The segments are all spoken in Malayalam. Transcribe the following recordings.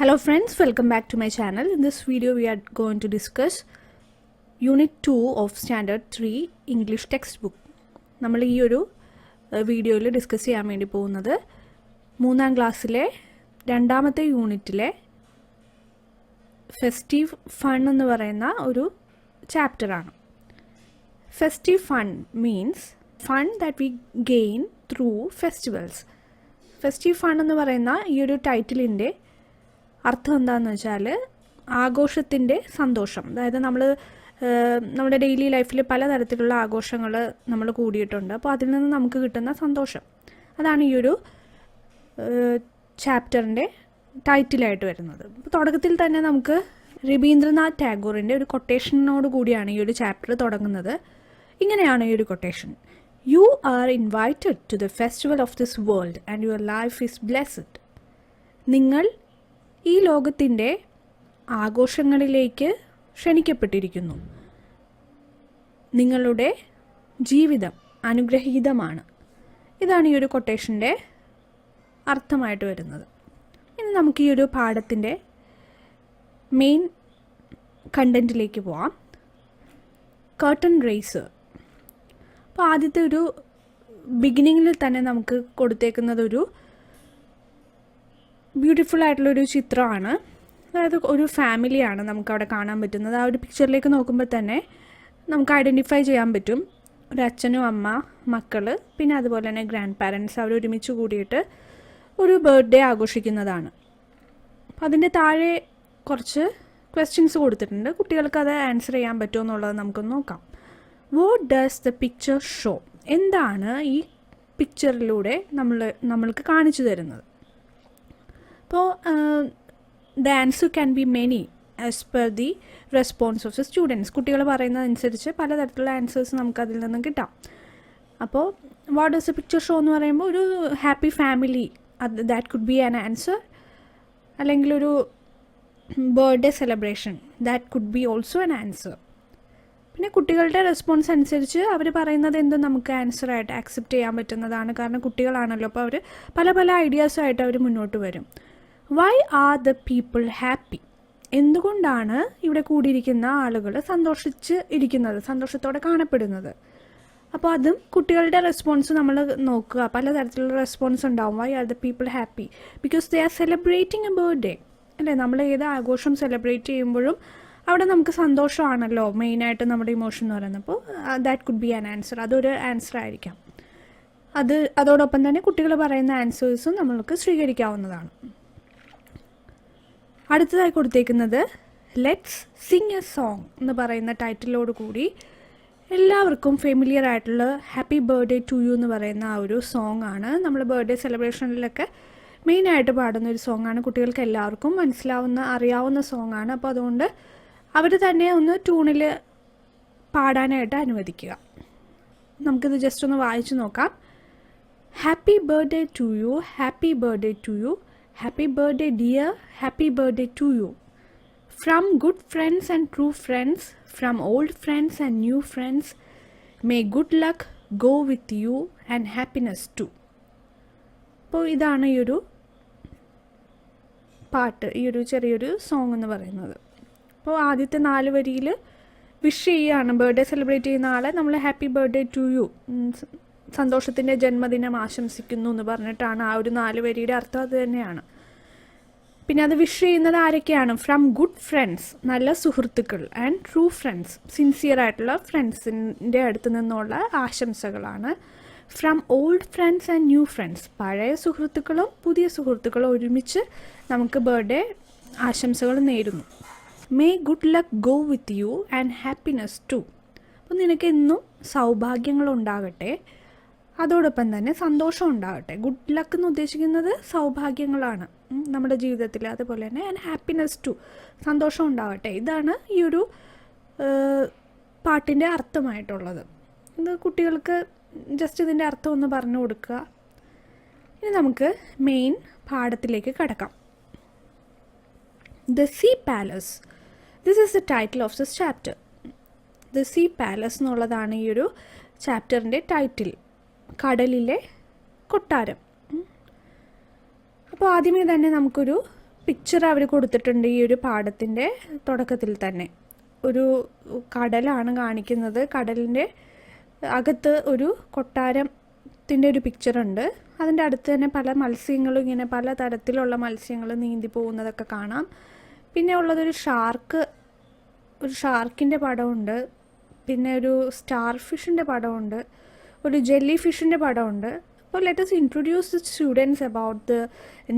Hello friends, welcome back to my channel. In this video we are going to discuss Unit 2 of Standard 3 English textbook. നമ്മൾ ഈ ഒരു വീഡിയോയിൽ ഡിസ്കസ് ചെയ്യാൻ വേണ്ടി പോകുന്നത് 3ാം ക്ലാസ്സിലെ രണ്ടാമത്തെ യൂണിറ്റിലെ ഫെസ്റ്റീവ് ഫൺ എന്ന് പറയുന്ന ഒരു ചാപ്റ്ററാണ്. Festive fun means fun that we gain through festivals. Festive fun എന്ന് പറയുന്ന ഈ ഒരു ടൈറ്റിലിൻ്റെ അർത്ഥം എന്താണെന്ന് വെച്ചാൽ ആഘോഷത്തിൻ്റെ സന്തോഷം. അതായത് നമ്മുടെ ഡെയിലി ലൈഫിൽ പലതരത്തിലുള്ള ആഘോഷങ്ങൾ നമ്മൾ കൂടിയിട്ടുണ്ട്. അപ്പോൾ അതിൽ നിന്ന് നമുക്ക് കിട്ടുന്ന സന്തോഷം, അതാണ് ഈ ഒരു ചാപ്റ്ററിൻ്റെ ടൈറ്റിലായിട്ട് വരുന്നത്. അപ്പോൾ തുടക്കത്തിൽ തന്നെ നമുക്ക് രവീന്ദ്രനാഥ് ടാഗോറിൻ്റെ ഒരു കൊട്ടേഷനോട് കൂടിയാണ് ഈ ഒരു ചാപ്റ്റർ തുടങ്ങുന്നത്. ഇങ്ങനെയാണ് ഈ ഒരു quotation: you are invited to the festival of this world and your life is blessed. നിങ്ങൾ ഈ ലോകത്തിൻ്റെ ആഘോഷങ്ങളിലേക്ക് ക്ഷണിക്കപ്പെട്ടിരിക്കുന്നു. നിങ്ങളുടെ ജീവിതം അനുഗ്രഹീതമാണ്. ഇതാണ് ഈ ഒരു കൊട്ടേഷൻ്റെ അർത്ഥമായിട്ട് വരുന്നത്. ഇനി നമുക്ക് ഈ ഒരു പാഠത്തിൻ്റെ മെയിൻ കണ്ടൻറ്റിലേക്ക് പോവാം. Curtain raiser. അപ്പോൾ ആദ്യത്തെ ഒരു ബിഗിനിങ്ങിൽ തന്നെ നമുക്ക് കൊടുത്തേക്കുന്നതൊരു ബ്യൂട്ടിഫുൾ ആയിട്ടുള്ളൊരു ചിത്രമാണ്. അതായത് ഒരു ഫാമിലിയാണ് നമുക്കവിടെ കാണാൻ പറ്റുന്നത്. ആ ഒരു പിക്ചറിലേക്ക് നോക്കുമ്പോൾ തന്നെ നമുക്ക് ഐഡൻറ്റിഫൈ ചെയ്യാൻ പറ്റും. ഒരു അച്ഛനും അമ്മ, മക്കൾ, പിന്നെ അതുപോലെ തന്നെ ഗ്രാൻഡ് പാരൻസ് അവർ ഒരുമിച്ച് കൂടിയിട്ട് ഒരു ബർത്ത്ഡേ ആഘോഷിക്കുന്നതാണ്. അപ്പോൾ അതിൻ്റെ താഴെ കുറച്ച് ക്വസ്റ്റ്യൻസ് കൊടുത്തിട്ടുണ്ട്. കുട്ടികൾക്ക് അത് ആൻസർ ചെയ്യാൻ പറ്റുമോ എന്നുള്ളത് നമുക്കൊന്ന് നോക്കാം. What does the picture show? എന്താണ് ഈ പിക്ചറിലൂടെ നമ്മൾക്ക് കാണിച്ചു തരുന്നത്? അപ്പോൾ the answer can be many as per the response of the students. കുട്ടികൾ പറയുന്നതനുസരിച്ച് പലതരത്തിലുള്ള ആൻസേഴ്സ് നമുക്കതിൽ നിന്നും കിട്ടാം. അപ്പോൾ what does A picture show എന്ന് പറയുമ്പോൾ ഒരു happy family, that could B an answer. അല്ലെങ്കിൽ ഒരു birthday celebration, that could B also an answer. പിന്നെ കുട്ടികളുടെ റെസ്പോൺസ് അനുസരിച്ച് അവർ പറയുന്നത് എന്തും നമുക്ക് ആൻസറായിട്ട് ആക്സെപ്റ്റ് ചെയ്യാൻ പറ്റുന്നതാണ്. കാരണം കുട്ടികളാണല്ലോ, അപ്പോൾ അവർ പല പല ഐഡിയാസുമായിട്ട് അവർ മുന്നോട്ട് വരും. Why are the people happy? എന്തുകൊണ്ടാണ് ഇവിടെ കൂടിയിരിക്കുന്ന ആളുകൾ സന്തോഷത്തോടെ കാണപ്പെടുന്നത്? അപ്പോൾ അതും കുട്ടികളുടെ റെസ്പോൺസ് നമ്മൾ നോക്കുക. പലതരത്തിലുള്ള റെസ്പോൺസ് ഉണ്ടാവും. Why are the people happy? Because they are celebrating a birthday. അല്ലേ, നമ്മൾ ഏത് ആഘോഷം സെലിബ്രേറ്റ് ചെയ്യുമ്പോഴും അവിടെ നമുക്ക് സന്തോഷമാണല്ലോ മെയിനായിട്ട് നമ്മുടെ ഇമോഷൻ എന്ന് പറയുന്നത്. അപ്പോൾ that could B an answer. അതൊരു ആൻസർ ആയിരിക്കാം. അതോടൊപ്പം തന്നെ കുട്ടികൾ പറയുന്ന ആൻസേഴ്സും നമ്മൾക്ക് സ്വീകരിക്കാവുന്നതാണ്. അടുത്തതായി കൊടുത്തേക്കുന്നത് ലെറ്റ്സ് സിങ് എ സോങ് എന്ന് പറയുന്ന ടൈറ്റിലോട് കൂടി എല്ലാവർക്കും ഫെമിലിയർ ആയിട്ടുള്ള ഹാപ്പി ബർത്ത്ഡേ ടു യു എന്ന് പറയുന്ന ആ ഒരു സോങ് ആണ്. നമ്മൾ ബർത്ത്ഡേ സെലിബ്രേഷനിലൊക്കെ മെയിനായിട്ട് പാടുന്ന ഒരു സോങ് ആണ്. കുട്ടികൾക്ക് എല്ലാവർക്കും അറിയാവുന്ന സോങ് ആണ്. അപ്പോൾ അതുകൊണ്ട് അവർ തന്നെ ഒന്ന് ട്യൂണിൽ പാടാനായിട്ട് അനുവദിക്കുക. നമുക്കിത് ജസ്റ്റ് ഒന്ന് വായിച്ചു നോക്കാം. Happy birthday to you, happy birthday to you, happy birthday dear, happy birthday to you. From good friends and true friends, from old friends and new friends, may good luck go with you and happiness too. അപ്പോൾ ഇതാണ് ഈ ഒരു പാട്ട്, ഈ ഒരു ചെറിയൊരു സോങ് എന്ന് പറയുന്നത്. അപ്പോൾ ആദ്യത്തെ 4 വരിയിൽ വിഷ് ചെയ്യുകയാണ്. ബർത്ത്ഡേ സെലിബ്രേറ്റ് ചെയ്യുന്ന ആളെ നമ്മൾ ഹാപ്പി ബർത്ത്ഡേ ടു യു, സന്തോഷത്തിൻ്റെ ജന്മദിനം ആശംസിക്കുന്നു എന്ന് പറഞ്ഞിട്ടാണ്. ആ ഒരു 4 വരിയുടെ അർത്ഥം അത് തന്നെയാണ്. പിന്നെ അത് വിഷ് ചെയ്യുന്നത് ആരൊക്കെയാണ്? ഫ്രം ഗുഡ് ഫ്രണ്ട്സ്, നല്ല സുഹൃത്തുക്കൾ, ആൻഡ് ട്രൂ ഫ്രണ്ട്സ്, സിൻസിയർ ആയിട്ടുള്ള ഫ്രണ്ട്സിൻ്റെ അടുത്ത് നിന്നുള്ള ആശംസകളാണ്. From old friends and new friends, പഴയ സുഹൃത്തുക്കളും പുതിയ സുഹൃത്തുക്കളും ഒരുമിച്ച് നമുക്ക് ബർത്ത്ഡേ ആശംസകൾ നേരുന്നു. May good luck go with you and happiness too. അപ്പോൾ നിനക്ക് എന്നും സൗഭാഗ്യങ്ങളുണ്ടാകട്ടെ, അതോടൊപ്പം തന്നെ സന്തോഷം ഉണ്ടാകട്ടെ. ഗുഡ് ലക്ക് എന്ന് ഉദ്ദേശിക്കുന്നത് സൗഭാഗ്യങ്ങളാണ് നമ്മുടെ ജീവിതത്തിൽ. അതുപോലെ തന്നെ ആൻഡ് ഹാപ്പിനെസ് ടു, സന്തോഷം ഉണ്ടാകട്ടെ. ഇതാണ് ഈ ഒരു പാട്ടിൻ്റെ അർത്ഥമായിട്ടുള്ളത്. ഇത് കുട്ടികൾക്ക് ജസ്റ്റ് ഇതിൻ്റെ അർത്ഥം ഒന്ന് പറഞ്ഞു കൊടുക്കുക. ഇനി നമുക്ക് മെയിൻ പാഠത്തിലേക്ക് കടക്കാം. The sea palace. This is the title of this chapter. The sea palace എന്നുള്ളതാണ് ഈ ഒരു ചാപ്റ്ററിൻ്റെ ടൈറ്റിൽ. കടലിലെ കൊട്ടാരം. അപ്പോൾ ആദ്യമേ തന്നെ നമുക്കൊരു പിക്ചർ അവർ കൊടുത്തിട്ടുണ്ട് ഈ ഒരു പാഠത്തിൻ്റെ തുടക്കത്തിൽ തന്നെ. ഒരു കടലാണ് കാണിക്കുന്നത്. കടലിൻ്റെ അകത്ത് ഒരു കൊട്ടാരത്തിൻ്റെ ഒരു പിക്ചറുണ്ട്. അതിൻ്റെ അടുത്ത് തന്നെ പല മത്സ്യങ്ങളും ഇങ്ങനെ പല തരത്തിലുള്ള മത്സ്യങ്ങൾ നീന്തി പോകുന്നതൊക്കെ കാണാം. പിന്നെ ഉള്ളതൊരു ഷാർക്കിൻ്റെ പടമുണ്ട്, പിന്നെ ഒരു സ്റ്റാർ ഫിഷിൻ്റെ പടമുണ്ട്, ഒരു ജെല്ലി ഫിഷിൻ്റെ പടമുണ്ട്. അപ്പോൾ let us introduce the students about the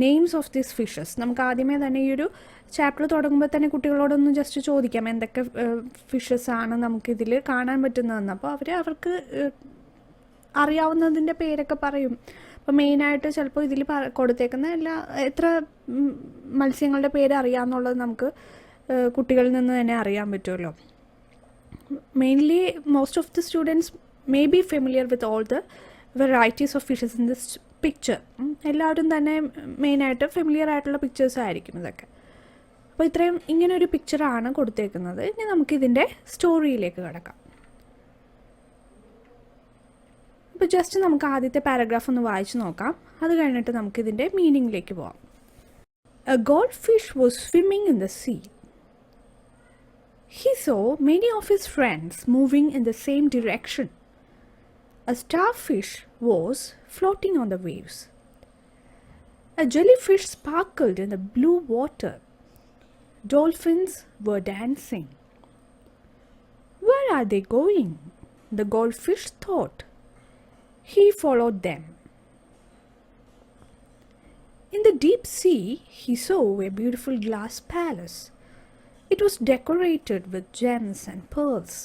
names of these fishes. നമുക്ക് ആദ്യമേ തന്നെ ഈ ഒരു ചാപ്റ്റർ തുടങ്ങുമ്പോൾ തന്നെ കുട്ടികളോടൊന്ന് ജസ്റ്റ് ചോദിക്കാം എന്തൊക്കെ ഫിഷസ് ആണ് നമുക്കിതിൽ കാണാൻ പറ്റുന്നതെന്ന്. അപ്പോൾ അവർക്ക് അറിയാവുന്നതിൻ്റെ പേരൊക്കെ പറയും. അപ്പോൾ മെയിനായിട്ട് ചിലപ്പോൾ ഇതിൽ കൊടുത്തേക്കുന്ന എത്ര മത്സ്യങ്ങളുടെ പേര് അറിയാമെന്നുള്ളത് നമുക്ക് കുട്ടികളിൽ നിന്ന് തന്നെ അറിയാൻ പറ്റുമല്ലോ. Mainly most of the students may be familiar with all the varieties of fishes in this picture. എല്ലാവരും തന്നെ മെയിനായിട്ട് ഫെമിലിയർ ആയിട്ടുള്ള പിക്ചേഴ്സ് ആയിരിക്കും ഇതൊക്കെ. അപ്പോൾ ഇങ്ങനെ ഒരു പിക്ചറാണ് കൊടുത്തേക്കുന്നത്. ഇനി നമുക്കിതിൻ്റെ സ്റ്റോറിയിലേക്ക് കിടക്കാം. അപ്പോൾ ജസ്റ്റ് നമുക്ക് ആദ്യത്തെ പാരഗ്രാഫ് ഒന്ന് വായിച്ച് നോക്കാം. അത് കഴിഞ്ഞിട്ട് നമുക്കിതിൻ്റെ മീനിങ്ങിലേക്ക് പോകാം. A gold fish was swimming in the sea. He saw many of his friends moving in the same direction. A starfish was floating on the waves. A jellyfish sparkled in the blue water. Dolphins were dancing. Where are they going? The goldfish thought. He followed them. In the deep sea, he saw a beautiful glass palace. It was decorated with gems and pearls.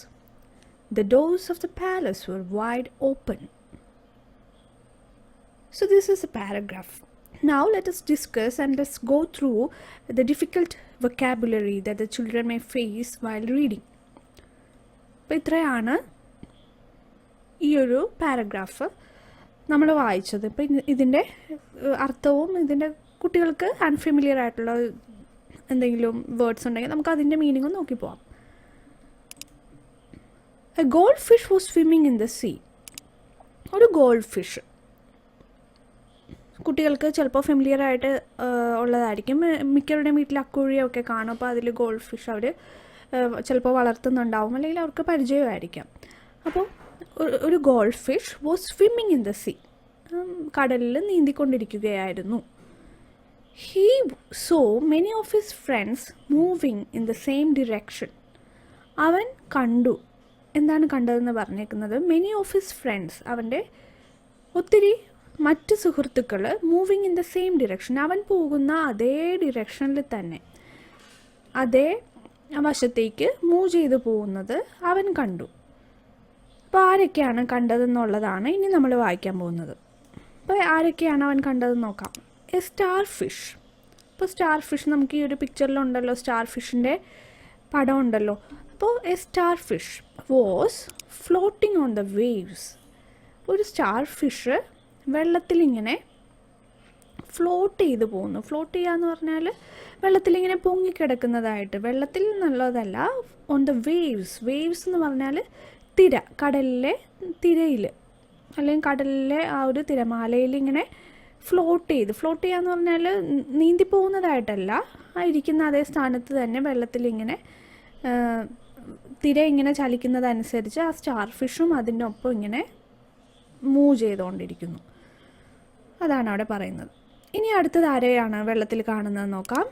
The doors of the palace were wide open. So this is a paragraph. Now let us discuss and let's go through the difficult vocabulary that the children may face while reading. അപ്പോൾ ഇത്രയാണ് ഈ ഒരു പാരഗ്രാഫ് നമ്മൾ വായിച്ചത്. ഇപ്പോൾ ഇതിൻ്റെ അർത്ഥവും ഇതിൻ്റെ കുട്ടികൾക്ക് അൺഫെമിലിയർ ആയിട്ടുള്ള എന്തെങ്കിലും വേർഡ്സ് ഉണ്ടെങ്കിൽ നമുക്ക് അതിൻ്റെ മീനിങ്ങും നോക്കി പോവാം. A gold fish was swimming in the sea. ഒരു ഗോൾഡ് ഫിഷ് കുട്ടികൾക്ക് ചിലപ്പോൾ ഫെമിലിയർ ആയിട്ട് ഉള്ളതായിരിക്കും. മിക്കവരുടെ വീട്ടിൽ അക്കുഴിയൊക്കെ കാണും. അപ്പോൾ അതിൽ ഗോൾഡ് ഫിഷ് അവർ ചിലപ്പോൾ വളർത്തുന്നുണ്ടാവും, അല്ലെങ്കിൽ അവർക്ക് പരിചയമായിരിക്കാം. അപ്പോൾ ഒരു gold fish was swimming in the sea. കടലിൽ നീന്തിക്കൊണ്ടിരിക്കുകയായിരുന്നു. He saw many of his friends moving in the same direction. അവൻ കണ്ടു. എന്താണ് കണ്ടതെന്ന് പറഞ്ഞേക്കുന്നത്? മെനി ഓഫ് ഹിസ് ഫ്രണ്ട്സ്, അവൻ്റെ ഒത്തിരി മറ്റ് സുഹൃത്തുക്കൾ moving in the same direction, അവൻ പോകുന്ന അതേ ഡിറക്ഷനിൽ തന്നെ അതേ വശത്തേക്ക് മൂവ് ചെയ്ത് പോകുന്നത് അവൻ കണ്ടു. അപ്പോൾ ആരൊക്കെയാണ് കണ്ടതെന്നുള്ളതാണ് ഇനി നമ്മൾ വായിക്കാൻ പോകുന്നത്. അപ്പോൾ ആരൊക്കെയാണ് അവൻ കണ്ടതെന്ന് നോക്കാം. A star fish. ഇപ്പോൾ സ്റ്റാർ ഫിഷ് നമുക്ക് ഈ ഒരു പിക്ചറിലുണ്ടല്ലോ, സ്റ്റാർ ഫിഷിൻ്റെ പടം ഉണ്ടല്ലോ. അപ്പോൾ A star fish was floating on the waves. ഒരു സ്റ്റാർ ഫിഷ് വെള്ളത്തിലിങ്ങനെ ഫ്ലോട്ട് ചെയ്ത് പോകുന്നു. ഫ്ലോട്ട് ചെയ്യുക എന്ന് പറഞ്ഞാൽ വെള്ളത്തിലിങ്ങനെ പൊങ്ങിക്കിടക്കുന്നതായിട്ട്, വെള്ളത്തിൽ എന്നുള്ളതല്ല, ഓൺ ദ വേവ്സ്. വേവ്സ് എന്ന് പറഞ്ഞാൽ തിര, കടലിലെ തിരയിൽ അല്ലെങ്കിൽ കടലിലെ ആ ഒരു തിരമാലയിൽ ഇങ്ങനെ ഫ്ലോട്ട് ചെയ്യുക എന്ന് പറഞ്ഞാൽ നീന്തി പോകുന്നതായിട്ടല്ല, ഇരിക്കുന്ന അതേ സ്ഥാനത്ത് തന്നെ വെള്ളത്തിലിങ്ങനെ തിര ഇങ്ങനെ ചലിക്കുന്നതനുസരിച്ച് ആ സ്റ്റാർ ഫിഷും അതിൻ്റെ ഒപ്പം ഇങ്ങനെ മൂവ് ചെയ്തുകൊണ്ടിരിക്കുന്നു. അതാണ് അവിടെ പറയുന്നത്. ഇനി അടുത്തത് ആരെയാണ് വെള്ളത്തിൽ കാണുന്നത് നോക്കാം.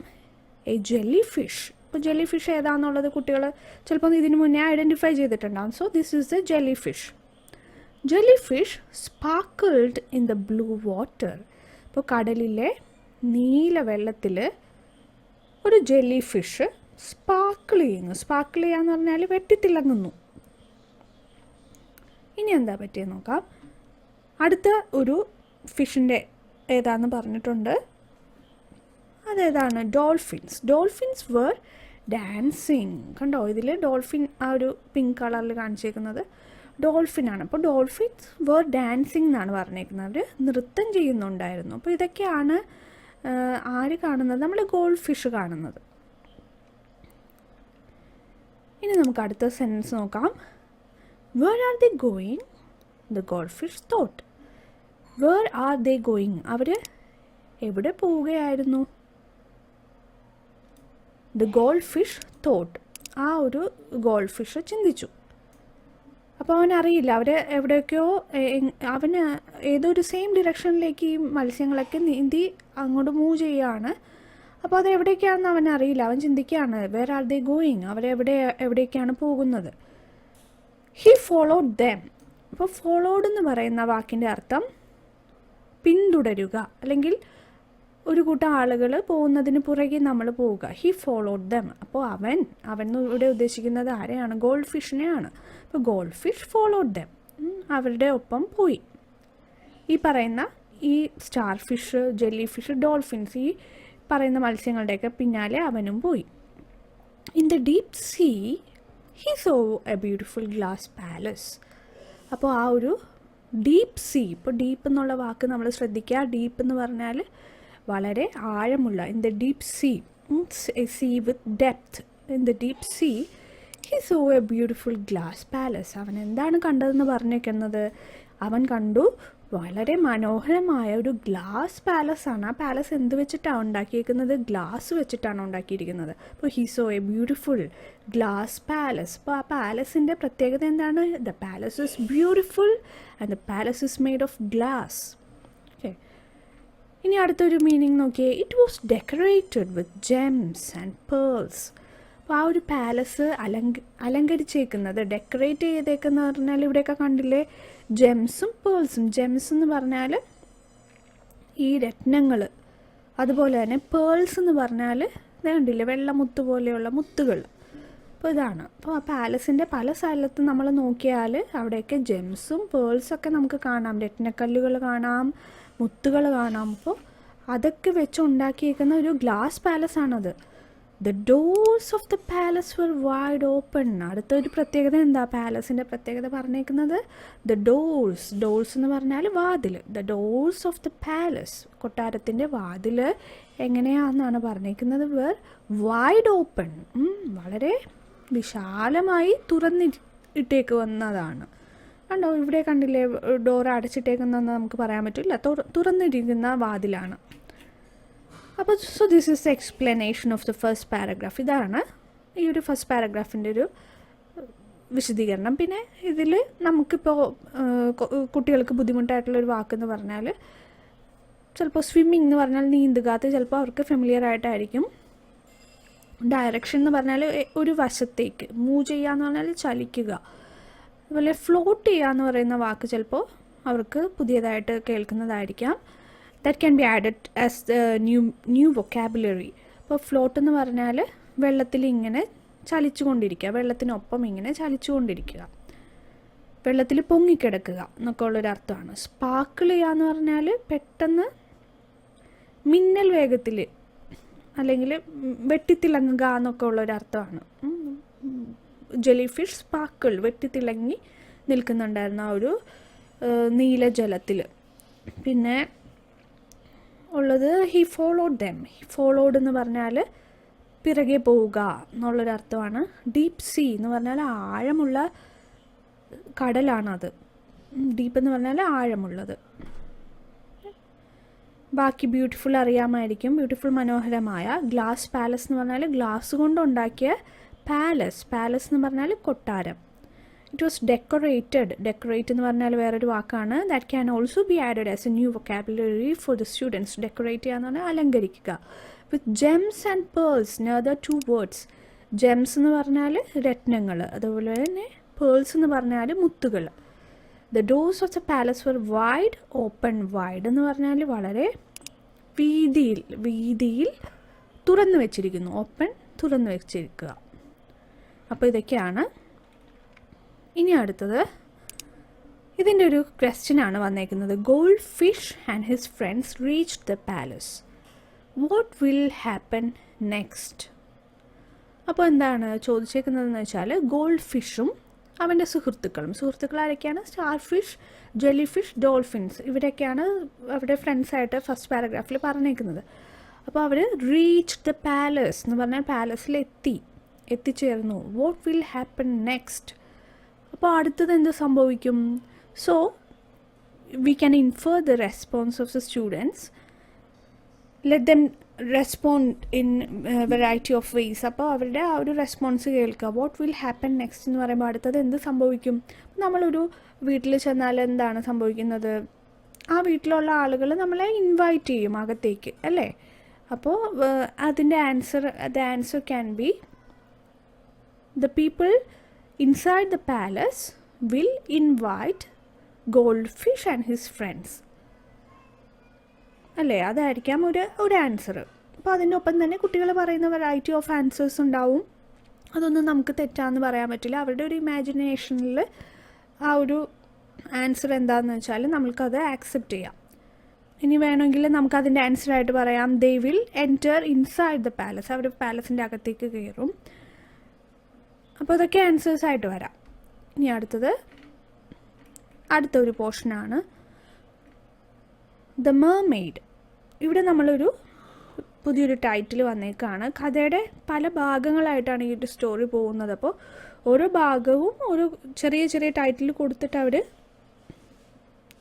A jellyfish. ഇപ്പോൾ ജെല്ലി ഫിഷ് ഏതാണെന്നുള്ളത് കുട്ടികൾ ചിലപ്പോൾ ഇതിനു മുന്നേ ഐഡൻറ്റിഫൈ ചെയ്തിട്ടുണ്ടാകും. So this is a jellyfish. Jellyfish sparkled in the blue water. ഇപ്പോൾ കടലിലെ നീല വെള്ളത്തിൽ ഒരു ജെല്ലി ഫിഷ് സ്പാർക്കിൾ ചെയ്യുന്നു. സ്പാർക്കിൾ ചെയ്യാന്ന് പറഞ്ഞാൽ വെട്ടിത്തിളങ്ങുന്നു. ഇനി എന്താ പറ്റിയെന്ന് നോക്കാം. അടുത്ത ഒരു ഫിഷിൻ്റെ ഏതാന്ന് പറഞ്ഞിട്ടുണ്ട്. അതേതാണ്? ഡോൾഫിൻസ്. Dolphins were dancing. കണ്ടോ, ഇതിൽ ഡോൾഫിൻ ആ ഒരു പിങ്ക് കളറിൽ കാണിച്ചേക്കുന്നത് ഡോൾഫിനാണ്. അപ്പോൾ ഡോൾഫിൻസ് വേർ ഡാൻസിങ് എന്നാണ് പറഞ്ഞേക്കുന്നത്. അവർ നൃത്തം ചെയ്യുന്നുണ്ടായിരുന്നു. അപ്പോൾ ഇതൊക്കെയാണ് ആര് കാണുന്നത്? നമ്മൾ ഗോൾഡ് ഫിഷ് കാണുന്നത്. ഇനി നമുക്ക് അടുത്ത സെൻറ്റൻസ് നോക്കാം. Where are they going? The goldfish thought. Where are they going? അവർ എവിടെ പോവുകയായിരുന്നു? The goldfish thought. ആ ഒരു ഗോൾഡ് ഫിഷ് ചിന്തിച്ചു. അപ്പോൾ അവനറിയില്ല, അവർ എവിടെയൊക്കെയോ അവന് ഏതൊരു സെയിം ഡിറക്ഷനിലേക്ക് ഈ മത്സ്യങ്ങളൊക്കെ നീന്തി അങ്ങോട്ട് മൂവ് ചെയ്യുകയാണ്. അപ്പോൾ അത് എവിടേക്കാണെന്ന് അവനറിയില്ല. അവൻ ചിന്തിക്കുകയാണ്, വേർ ആർ ദേ ഗോയിങ്, എവിടേക്കാണ് പോകുന്നത്. He followed dum. അപ്പോൾ ഫോളോഡ് എന്ന് പറയുന്ന വാക്കിൻ്റെ അർത്ഥം പിന്തുടരുക, അല്ലെങ്കിൽ ഒരു കൂട്ടം ആളുകൾ പോകുന്നതിന് പുറകെ നമ്മൾ പോവുക. He followed dum. അപ്പോൾ അവൻ ഇവിടെ ഉദ്ദേശിക്കുന്നത് ആരെയാണ്? ഗോൾഡ് ഫിഷിനെയാണ്. അപ്പോൾ ഗോൾഡ് ഫിഷ് ഫോളോഡ് ദം, അവരുടെ ഒപ്പം പോയി. ഈ പറയുന്ന ഈ star fish, jelly fish, dolphins, ഈ പറയുന്ന മത്സ്യങ്ങളുടെയൊക്കെ പിന്നാലെ അവനും പോയി. In the deep see he saw a beautiful glass palace. അപ്പോൾ ആ ഒരു ഡീപ്പ് സീ, ഇപ്പോൾ ഡീപ്പ് എന്നുള്ള വാക്ക് നമ്മൾ ശ്രദ്ധിക്കുക. ഡീപ്പ് എന്ന് പറഞ്ഞാൽ വളരെ ആഴമുള്ള. In the deep sea, sea with depth. In the deep sea he saw a beautiful glass palace. അവൻ എന്താണ് കണ്ടതെന്ന് പറഞ്ഞേക്കുന്നത്? അവൻ കണ്ടു വളരെ മനോഹരമായ ഒരു ഗ്ലാസ് പാലസാണ്. ആ പാലസ് എന്ത് വെച്ചിട്ടാണ് ഉണ്ടാക്കിയിരിക്കുന്നത്? ഗ്ലാസ് വെച്ചിട്ടാണ് ഉണ്ടാക്കിയിരിക്കുന്നത്. അപ്പോൾ he saw a beautiful glass palace. അപ്പോൾ ആ പാലസിൻ്റെ പ്രത്യേകത എന്താണ്? The palace is beautiful and the palace is made of glass. Okay, ഇനി അടുത്തൊരു മീനിങ് നോക്കിയേ. It was decorated with gems and pearls. അപ്പോൾ ആ ഒരു പാലസ് അലങ്കരിച്ചേക്കുന്നത്, ഡെക്കറേറ്റ് ചെയ്തേക്കുന്ന പറഞ്ഞാൽ ഇവിടെയൊക്കെ കണ്ടില്ലേ ജെംസും പേൾസും. ജെംസ് എന്ന് പറഞ്ഞാൽ ഈ രത്നങ്ങൾ, അതുപോലെ തന്നെ പേൾസ് എന്ന് പറഞ്ഞാൽ കണ്ടില്ലേ വെള്ളമുത്ത് പോലെയുള്ള മുത്തുകൾ. അപ്പോൾ ഇതാണ്. അപ്പോൾ ആ പാലസിൻ്റെ പല സ്ഥലത്തും നമ്മൾ നോക്കിയാൽ അവിടെയൊക്കെ ജെംസും പേൾസൊക്കെ നമുക്ക് കാണാം. രത്നക്കല്ലുകൾ കാണാം, മുത്തുകൾ കാണാം. അപ്പോൾ അതൊക്കെ വെച്ച് ഉണ്ടാക്കിയേക്കുന്ന ഒരു ഗ്ലാസ് പാലസാണത്. The doors of the palace were wide open. അടുത്തൊരു പ്രത്യേകത എന്താ? പാലസിൻ്റെ പ്രത്യേകത പറഞ്ഞേക്കുന്നത് ദ ഡോർസ്. ഡോർസ് എന്ന് പറഞ്ഞാൽ വാതിൽ. The doors of the palace, കൊട്ടാരത്തിൻ്റെ വാതിൽ എങ്ങനെയാണെന്നാണ് പറഞ്ഞേക്കുന്നത്? വർ വൈഡ് ഓപ്പൺ, വളരെ വിശാലമായി തുറന്നിട്ടേക്കുന്നതാണ്. കണ്ടോ, ഇവിടെ കണ്ടില്ലേ ഡോർ അടച്ചിട്ടേക്കുന്നതെന്ന് നമുക്ക് പറയാൻ പറ്റില്ല, തുറന്നിരിക്കുന്ന വാതിലാണ്. അപ്പോൾ so this is the explanation of the first paragraph. ഇതാണ് ഈ ഒരു ഫസ്റ്റ് പാരഗ്രാഫിൻ്റെ ഒരു വിശദീകരണം. പിന്നെ ഇതിൽ നമുക്കിപ്പോൾ കുട്ടികൾക്ക് ബുദ്ധിമുട്ടായിട്ടുള്ളൊരു വാക്കെന്ന് പറഞ്ഞാൽ ചിലപ്പോൾ സ്വിമ്മിങ് എന്ന് പറഞ്ഞാൽ നീന്തുക, അത് ചിലപ്പോൾ അവർക്ക് ഫെമിലിയർ ആയിട്ടായിരിക്കും. ഡയറക്ഷൻ എന്ന് പറഞ്ഞാൽ ഒരു വശത്തേക്ക് മൂവ് ചെയ്യുക എന്ന് പറഞ്ഞാൽ ചലിക്കുക. അതുപോലെ ഫ്ലോട്ട് ചെയ്യുക എന്ന് പറയുന്ന വാക്ക് ചിലപ്പോൾ അവർക്ക് പുതിയതായിട്ട് കേൾക്കുന്നതായിരിക്കാം. That can be added as the new vocabulary. അപ്പോൾ ഫ്ലോട്ട് എന്ന് പറഞ്ഞാൽ വെള്ളത്തിൽ ഇങ്ങനെ ചലിച്ചുകൊണ്ടിരിക്കുക, വെള്ളത്തിനൊപ്പം ഇങ്ങനെ ചലിച്ചുകൊണ്ടിരിക്കുക, വെള്ളത്തിൽ പൊങ്ങിക്കിടക്കുക എന്നൊക്കെ ഉള്ളൊരർത്ഥമാണ്. സ്പാർക്കിൾ ചെയ്യുക എന്ന് പറഞ്ഞാൽ പെട്ടെന്ന് മിന്നൽ വേഗത്തിൽ അല്ലെങ്കിൽ വെട്ടിത്തിളങ്ങുക എന്നൊക്കെ ഉള്ളൊരർത്ഥമാണ്. ജെല്ലി ഫിഷ് സ്പാർക്കിൾ, വെട്ടിത്തിളങ്ങി നിൽക്കുന്നുണ്ടായിരുന്ന ആ ഒരു നീലജലത്തിൽ. പിന്നെ ഉള്ളത് ഹി ഫോളോഡ് ദം. ഫോളോഡ് എന്ന് പറഞ്ഞാൽ പിറകെ പോവുക എന്നുള്ളൊരർത്ഥമാണ്. ഡീപ്പ് സീ എന്ന് പറഞ്ഞാൽ ആഴമുള്ള കടലാണത്. ഡീപ്പ് എന്ന് പറഞ്ഞാൽ ആഴമുള്ളത്. ബാക്കി ബ്യൂട്ടിഫുൾ അറിയാമായിരിക്കും. ബ്യൂട്ടിഫുൾ മനോഹരമായ. ഗ്ലാസ് പാലസ് എന്ന് പറഞ്ഞാൽ ഗ്ലാസ് കൊണ്ടുണ്ടാക്കിയ പാലസ്. പാലസ് എന്ന് പറഞ്ഞാൽ കൊട്ടാരം. It was decorated. ഡെക്കറേറ്റ് എന്ന് പറഞ്ഞാൽ വേറൊരു വാക്കാണ്. That can also be added as a new vocabulary for the students. Decorate ചെയ്യുക എന്ന് പറഞ്ഞാൽ അലങ്കരിക്കുക. With gems and pearls, other two words. Gems എന്ന് പറഞ്ഞാൽ രത്നങ്ങൾ, അതുപോലെ തന്നെ പേൾസ് എന്ന് പറഞ്ഞാൽ മുത്തുകൾ. The doors of the palace were wide open. Wide എന്ന് പറഞ്ഞാൽ വളരെ വീതിയിൽ തുറന്നു വെച്ചിരിക്കുന്നു. ഓപ്പൺ, തുറന്നു വെച്ചിരിക്കുക. അപ്പോൾ ഇതൊക്കെയാണ്. ഇനി അടുത്തത് ഇതിൻ്റെ ഒരു ക്വസ്റ്റ്യനാണ് വന്നേക്കുന്നത്. Gold fish and his friends reached the palace. What will happen next? അപ്പോൾ എന്താണ് ചോദിച്ചേക്കുന്നതെന്ന് വെച്ചാൽ ഗോൾഡ് ഫിഷും അവൻ്റെ സുഹൃത്തുക്കൾ ആരൊക്കെയാണ്? Star fish, jelly fish, dolphins. ഇവരൊക്കെയാണ് അവരുടെ ഫ്രണ്ട്സായിട്ട് ഫസ്റ്റ് പാരഗ്രാഫിൽ പറഞ്ഞേക്കുന്നത്. അപ്പോൾ അവർ റീച്ച് ദ പാലസ് എന്ന് പറഞ്ഞാൽ പാലസിൽ എത്തിച്ചേർന്നു. What will happen next? അപ്പോൾ അടുത്തത് എന്ത് സംഭവിക്കും? So we can infer the response of the students. Let them respond in variety of ways. അപ്പോൾ അവരുടെ ആ ഒരു റെസ്പോൺസ് കേൾക്കുക. വാട്ട് വിൽ ഹാപ്പൻ നെക്സ്റ്റ് എന്ന് പറയുമ്പോൾ അടുത്തത് എന്ത് സംഭവിക്കും. നമ്മളൊരു വീട്ടിൽ ചെന്നാൽ എന്താണ് സംഭവിക്കുന്നത്, ആ വീട്ടിലുള്ള ആളുകൾ നമ്മളെ ഇൻവൈറ്റ് ചെയ്യും അകത്തേക്ക് അല്ലേ. അപ്പോൾ അതിൻ്റെ answer can be the people inside the palace will invite gold fish and his friends അല്ലേ. അതായിരിക്കാം ഒരു ആൻസർ. അപ്പോൾ അതിൻ്റെ ഒപ്പം തന്നെ കുട്ടികൾ പറയുന്ന വെറൈറ്റി ഓഫ് ആൻസേഴ്സ് ഉണ്ടാവും. അതൊന്നും നമുക്ക് തെറ്റാന്ന് പറയാൻ പറ്റില്ല. അവരുടെ ഒരു ഇമാജിനേഷനിൽ ആ ഒരു ആൻസർ എന്താണെന്ന് വെച്ചാൽ നമ്മൾക്കത് ആക്സെപ്റ്റ് ചെയ്യാം. ഇനി വേണമെങ്കിൽ നമുക്കതിൻ്റെ ആൻസറായിട്ട് പറയാം they will enter inside the palace. അവർ പാലസിൻ്റെ അകത്തേക്ക് കയറും. അപ്പോൾ അതൊക്കെ ആൻസേഴ്സായിട്ട് വരാം. ഇനി അടുത്തൊരു പോർഷനാണ് ദ മെർമെയ്ഡ്. ഇവിടെ നമ്മളൊരു പുതിയൊരു ടൈറ്റിൽ വന്നേക്കാണ്. കഥയുടെ പല ഭാഗങ്ങളായിട്ടാണ് ഈ ഒരു സ്റ്റോറി പോകുന്നത്. അപ്പോൾ ഓരോ ഭാഗവും ഒരു ചെറിയ ചെറിയ ടൈറ്റിൽ കൊടുത്തിട്ട് അവർ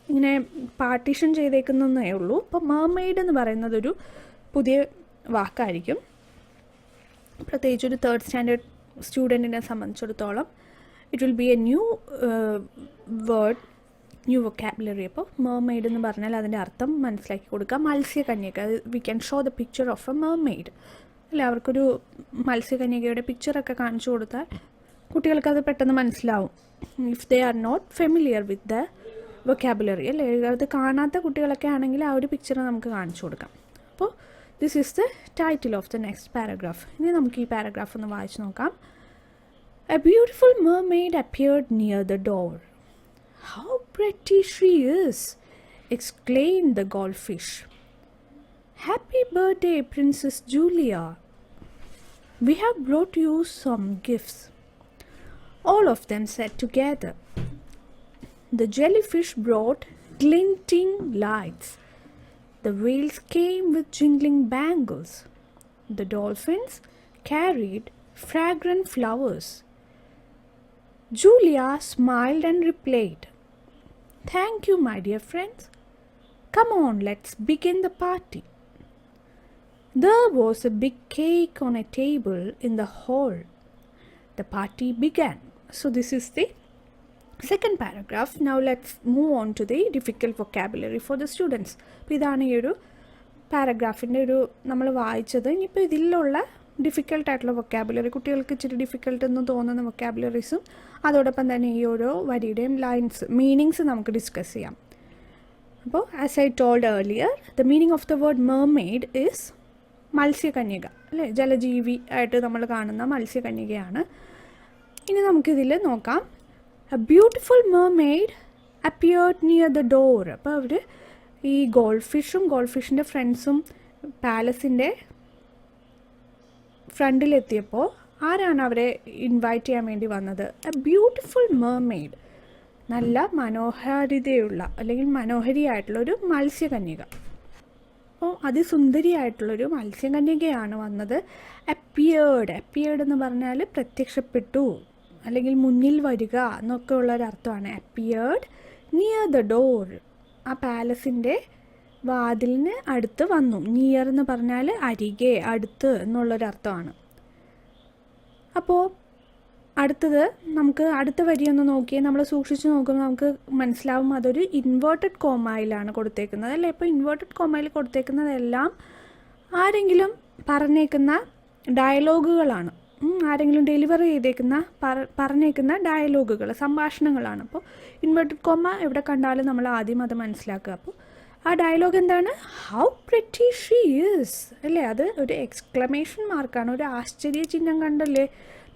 ഇങ്ങനെ പാർട്ടീഷൻ ചെയ്തേക്കുന്നേ ഉള്ളൂ. അപ്പോൾ മെർമെയ്ഡ് എന്ന് പറയുന്നതൊരു പുതിയ വാക്കായിരിക്കും. പ്രത്യേകിച്ച് ഒരു 3rd സ്റ്റാൻഡേർഡ് സ്റ്റുഡൻറ്റിനെ സംബന്ധിച്ചിടത്തോളം it will be a new word, new vocabulary. അപ്പോൾ മെർമെയ്ഡ് എന്ന് പറഞ്ഞാൽ അതിൻ്റെ അർത്ഥം മനസ്സിലാക്കി കൊടുക്കുക. മത്സ്യകന്യക, we can show the picture of a mermaid അല്ലേ. അവർക്കൊരു മത്സ്യകന്യകയുടെ പിക്ചറൊക്കെ കാണിച്ചു കൊടുത്താൽ കുട്ടികൾക്കത് പെട്ടെന്ന് മനസ്സിലാവും. If they are not familiar with the vocabulary അല്ലേ. അത് കാണാത്ത കുട്ടികളൊക്കെ ആണെങ്കിൽ ആ ഒരു പിക്ചർ നമുക്ക് കാണിച്ചു കൊടുക്കാം. അപ്പോൾ this is the title of the next paragraph. ഇനി നമുക്ക് ഈ പാരഗ്രാഫ് ഒന്ന് വായിച്ച് നോക്കാം. A beautiful mermaid appeared near the door. How pretty she is! Exclaimed the goldfish. Happy birthday, Princess Julia. We have brought you some gifts. All of them said together. The jellyfish brought glinting lights. The whales came with jingling bangles. The dolphins carried fragrant flowers. Julia smiled and replied, "Thank you, my dear friends. Come on, let's begin the party." There was a big cake on a table in the hall. The party began. So this is the second paragraph. Now let's move on to the difficult vocabulary for the students. അപ്പോൾ ഇതാണ് ഈ ഒരു പാരഗ്രാഫിൻ്റെ ഒരു നമ്മൾ വായിച്ചത്. ഇനിയിപ്പോൾ ഇതിലുള്ള ഡിഫിക്കൽട്ടായിട്ടുള്ള വൊക്കാബുലറി, കുട്ടികൾക്ക് ഇച്ചിരി ഡിഫിക്കൽട്ട് എന്ന് തോന്നുന്ന വൊക്കാബുലറീസും അതോടൊപ്പം തന്നെ ഈ ഓരോ വരിയുടെയും മീനിങ്സ് നമുക്ക് ഡിസ്കസ് ചെയ്യാം. അപ്പോൾ as I told earlier, the meaning of the word mermaid is മത്സ്യകന്യക അല്ലേ. ജലജീവി ആയിട്ട് നമ്മൾ കാണുന്ന മത്സ്യകന്യകയാണ്. ഇനി നമുക്കിതിൽ നോക്കാം. A beautiful mermaid appeared near the door. അപ്പോൾ അവർ ഈ ഗോൾഡ് ഫിഷിൻ്റെ ഫ്രണ്ട്സും പാലസിൻ്റെ ഫ്രണ്ടിലെത്തിയപ്പോൾ ആരാണ് അവരെ ഇൻവൈറ്റ് ചെയ്യാൻ വേണ്ടി വന്നത്? എ ബ്യൂട്ടിഫുൾ മെർമെയ്ഡ്, നല്ല മനോഹാരിതയുള്ള അല്ലെങ്കിൽ മനോഹരിയായിട്ടുള്ളൊരു മത്സ്യകന്യക. അപ്പോൾ അതിസുന്ദരിയായിട്ടുള്ളൊരു മത്സ്യകന്യകയാണ് വന്നത്. അപ്പിയേർഡ് എന്ന് പറഞ്ഞാൽ പ്രത്യക്ഷപ്പെട്ടു അല്ലെങ്കിൽ മുന്നിൽ വരിക എന്നൊക്കെ ഉള്ളൊരർത്ഥമാണ്. അപ്പിയേർഡ് നിയർ ദ ഡോർ, ആ പാലസിൻ്റെ വാതിലിന് അടുത്ത് വന്നു. നിയർ എന്ന് പറഞ്ഞാൽ അരികെ, അടുത്ത് എന്നുള്ളൊരർത്ഥമാണ്. അപ്പോൾ അടുത്തത് നമുക്ക് അടുത്ത വരിയൊന്ന് നോക്കിയാൽ നമ്മൾ സൂക്ഷിച്ച് നോക്കുമ്പോൾ നമുക്ക് മനസ്സിലാവും അതൊരു ഇൻവേർട്ടഡ് കോമയിലാണ് കൊടുത്തേക്കുന്നത് അല്ലേ. ഇപ്പോൾ ഇൻവേർട്ടഡ് കോമയിൽ കൊടുത്തേക്കുന്നതെല്ലാം ആരെങ്കിലും പറഞ്ഞേക്കുന്ന ഡയലോഗുകളാണ്, ആരെങ്കിലും ഡെലിവർ ചെയ്തേക്കുന്ന പറഞ്ഞേക്കുന്ന ഡയലോഗുകൾ, സംഭാഷണങ്ങളാണ്. അപ്പോൾ ഇൻവേർട്ടഡ് കോമ എവിടെ കണ്ടാലും നമ്മൾ ആദ്യം അത് മനസ്സിലാക്കുക. അപ്പോൾ ആ ഡയലോഗ് എന്താണ്? ഹൗ പ്രിറ്റി ഷീ ഈസ് അല്ലേ. അത് ഒരു എക്സ്ക്ലമേഷൻ മാർക്കാണ്, ഒരു ആശ്ചര്യ ചിഹ്നം കണ്ടല്ലേ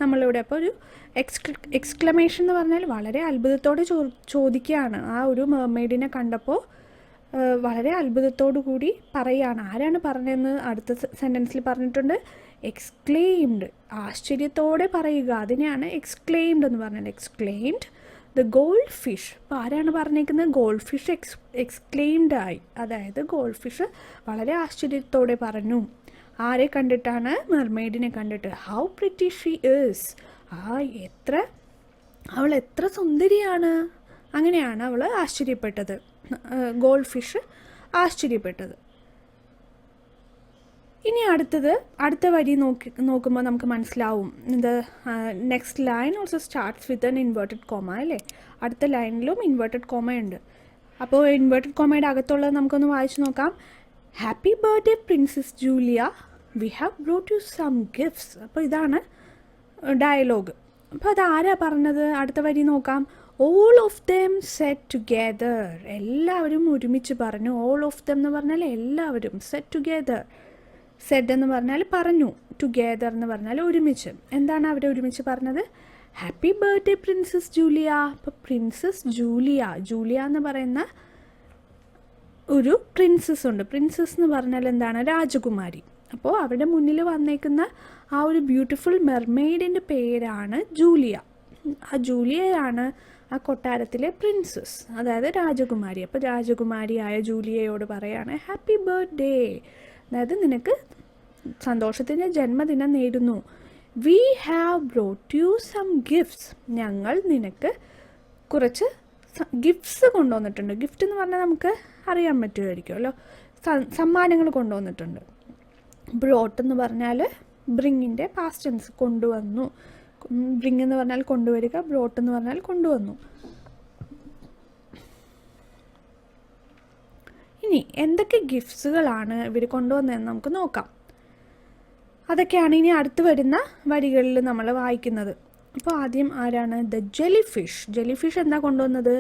നമ്മളിവിടെ. അപ്പോൾ ഒരു എക്സ്ക്ലമേഷൻ എന്ന് പറഞ്ഞാൽ വളരെ അത്ഭുതത്തോടെ ചോദിക്കുകയാണ്. ആ ഒരു മെർമെയ്ഡിനെ കണ്ടപ്പോൾ വളരെ അത്ഭുതത്തോടു കൂടി പറയുകയാണ്. ആരാണ് പറഞ്ഞതെന്ന് അടുത്ത സെൻറ്റൻസിൽ പറഞ്ഞിട്ടുണ്ട്. എക്സ്ക്ലെയിംഡ്, ആശ്ചര്യത്തോടെ പറയുക, അതിനെയാണ് എക്സ്ക്ലെയിംഡ് എന്ന് പറഞ്ഞത്. Exclaimed the gold fish. അപ്പോൾ ആരാണ് പറഞ്ഞേക്കുന്നത്? ഗോൾഡ് ഫിഷ് എക്സ്ക്ലെയിംഡ് ആയി, അതായത് ഗോൾഡ് ഫിഷ് വളരെ ആശ്ചര്യത്തോടെ പറഞ്ഞു. ആരെ കണ്ടിട്ടാണ്? മെർമെയ്ഡിനെ കണ്ടിട്ട്. ഹൗ പ്രിറ്റി ഷീ ഈസ്, അവൾ എത്ര സുന്ദരിയാണ്, അങ്ങനെയാണ് അവൾ ആശ്ചര്യപ്പെട്ടത്, ഗോൾഡ് ഫിഷ് ആശ്ചര്യപ്പെട്ടത്. ഇനി അടുത്ത വരി നോക്കുമ്പോൾ നമുക്ക് മനസ്സിലാവും ഇത് next line also starts with N inverted comma അല്ലേ. അടുത്ത ലൈനിലും ഇൻവേർട്ടഡ് കോമയുണ്ട്. അപ്പോൾ ഇൻവേർട്ടഡ് കോമയുടെ അകത്തുള്ളത് നമുക്കൊന്ന് വായിച്ചു നോക്കാം. Happy birthday princess Julia, we have brought you some gifts. അപ്പോൾ ഇതാണ് ഡയലോഗ്. അപ്പോൾ അതാരാ പറഞ്ഞത്? അടുത്ത വരി നോക്കാം. All of them said together, എല്ലാവരും ഒരുമിച്ച് പറഞ്ഞു. ഓൾ ഓഫ് ദം എന്ന് പറഞ്ഞാൽ എല്ലാവരും, സെറ്റ് ടുഗെദർ, സെഡ് എന്ന് പറഞ്ഞാൽ പറഞ്ഞു, ടുഗെദർ എന്ന് പറഞ്ഞാൽ ഒരുമിച്ച്. എന്താണ് അവർ ഒരുമിച്ച് പറഞ്ഞത്? Happy birthday princess Julia. അപ്പോൾ പ്രിൻസസ് ജൂലിയ എന്ന് പറയുന്ന ഒരു പ്രിൻസസ് ഉണ്ട്. പ്രിൻസസ് എന്ന് പറഞ്ഞാൽ എന്താണ്? രാജകുമാരി. അപ്പോൾ അവരുടെ മുന്നിൽ വന്നേക്കുന്ന ആ ഒരു ബ്യൂട്ടിഫുൾ മെർമെയ്ഡിൻ്റെ പേരാണ് ജൂലിയ. ആ ജൂലിയയാണ് ആ കൊട്ടാരത്തിലെ പ്രിൻസസ്, അതായത് രാജകുമാരി. അപ്പോൾ രാജകുമാരിയായ ജൂലിയയോട് പറയാണ് ഹാപ്പി ബർത്ത്ഡേ, അതായത് നിനക്ക് സന്തോഷത്തിൻ്റെ ജന്മദിനം നേരുന്നു. We have brought you some gifts, ഞങ്ങൾ നിനക്ക് കുറച്ച് ഗിഫ്റ്റ്സ് കൊണ്ടുവന്നിട്ടുണ്ട്. ഗിഫ്റ്റ് എന്ന് പറഞ്ഞാൽ നമുക്ക് അറിയാൻ പറ്റുമായിരിക്കുമല്ലോ, സമ്മാനങ്ങൾ കൊണ്ടുവന്നിട്ടുണ്ട്. ബ്രോട്ട് എന്ന് പറഞ്ഞാൽ ബ്രിങ്ങിൻ്റെ പാസ്റ്റ് ടെൻസ്, കൊണ്ടുവന്നു. ബ്രിങ് എന്ന് പറഞ്ഞാൽ കൊണ്ടുവരിക, ബ്രോട്ട് എന്ന് പറഞ്ഞാൽ കൊണ്ടുവന്നു. ഇനി എന്തൊക്കെ ഗിഫ്റ്റ്സുകളാണ് ഇവർ കൊണ്ടുവന്നതെന്ന് നമുക്ക് നോക്കാം. അതൊക്കെയാണ് ഇനി അടുത്ത് വരുന്ന വരികളിൽ നമ്മൾ വായിക്കുന്നത്. അപ്പോൾ ആദ്യം ആരാണ്? ദ ജെലിഫിഷ്. ജെലിഫിഷ് എന്താ കൊണ്ടുവന്നത്?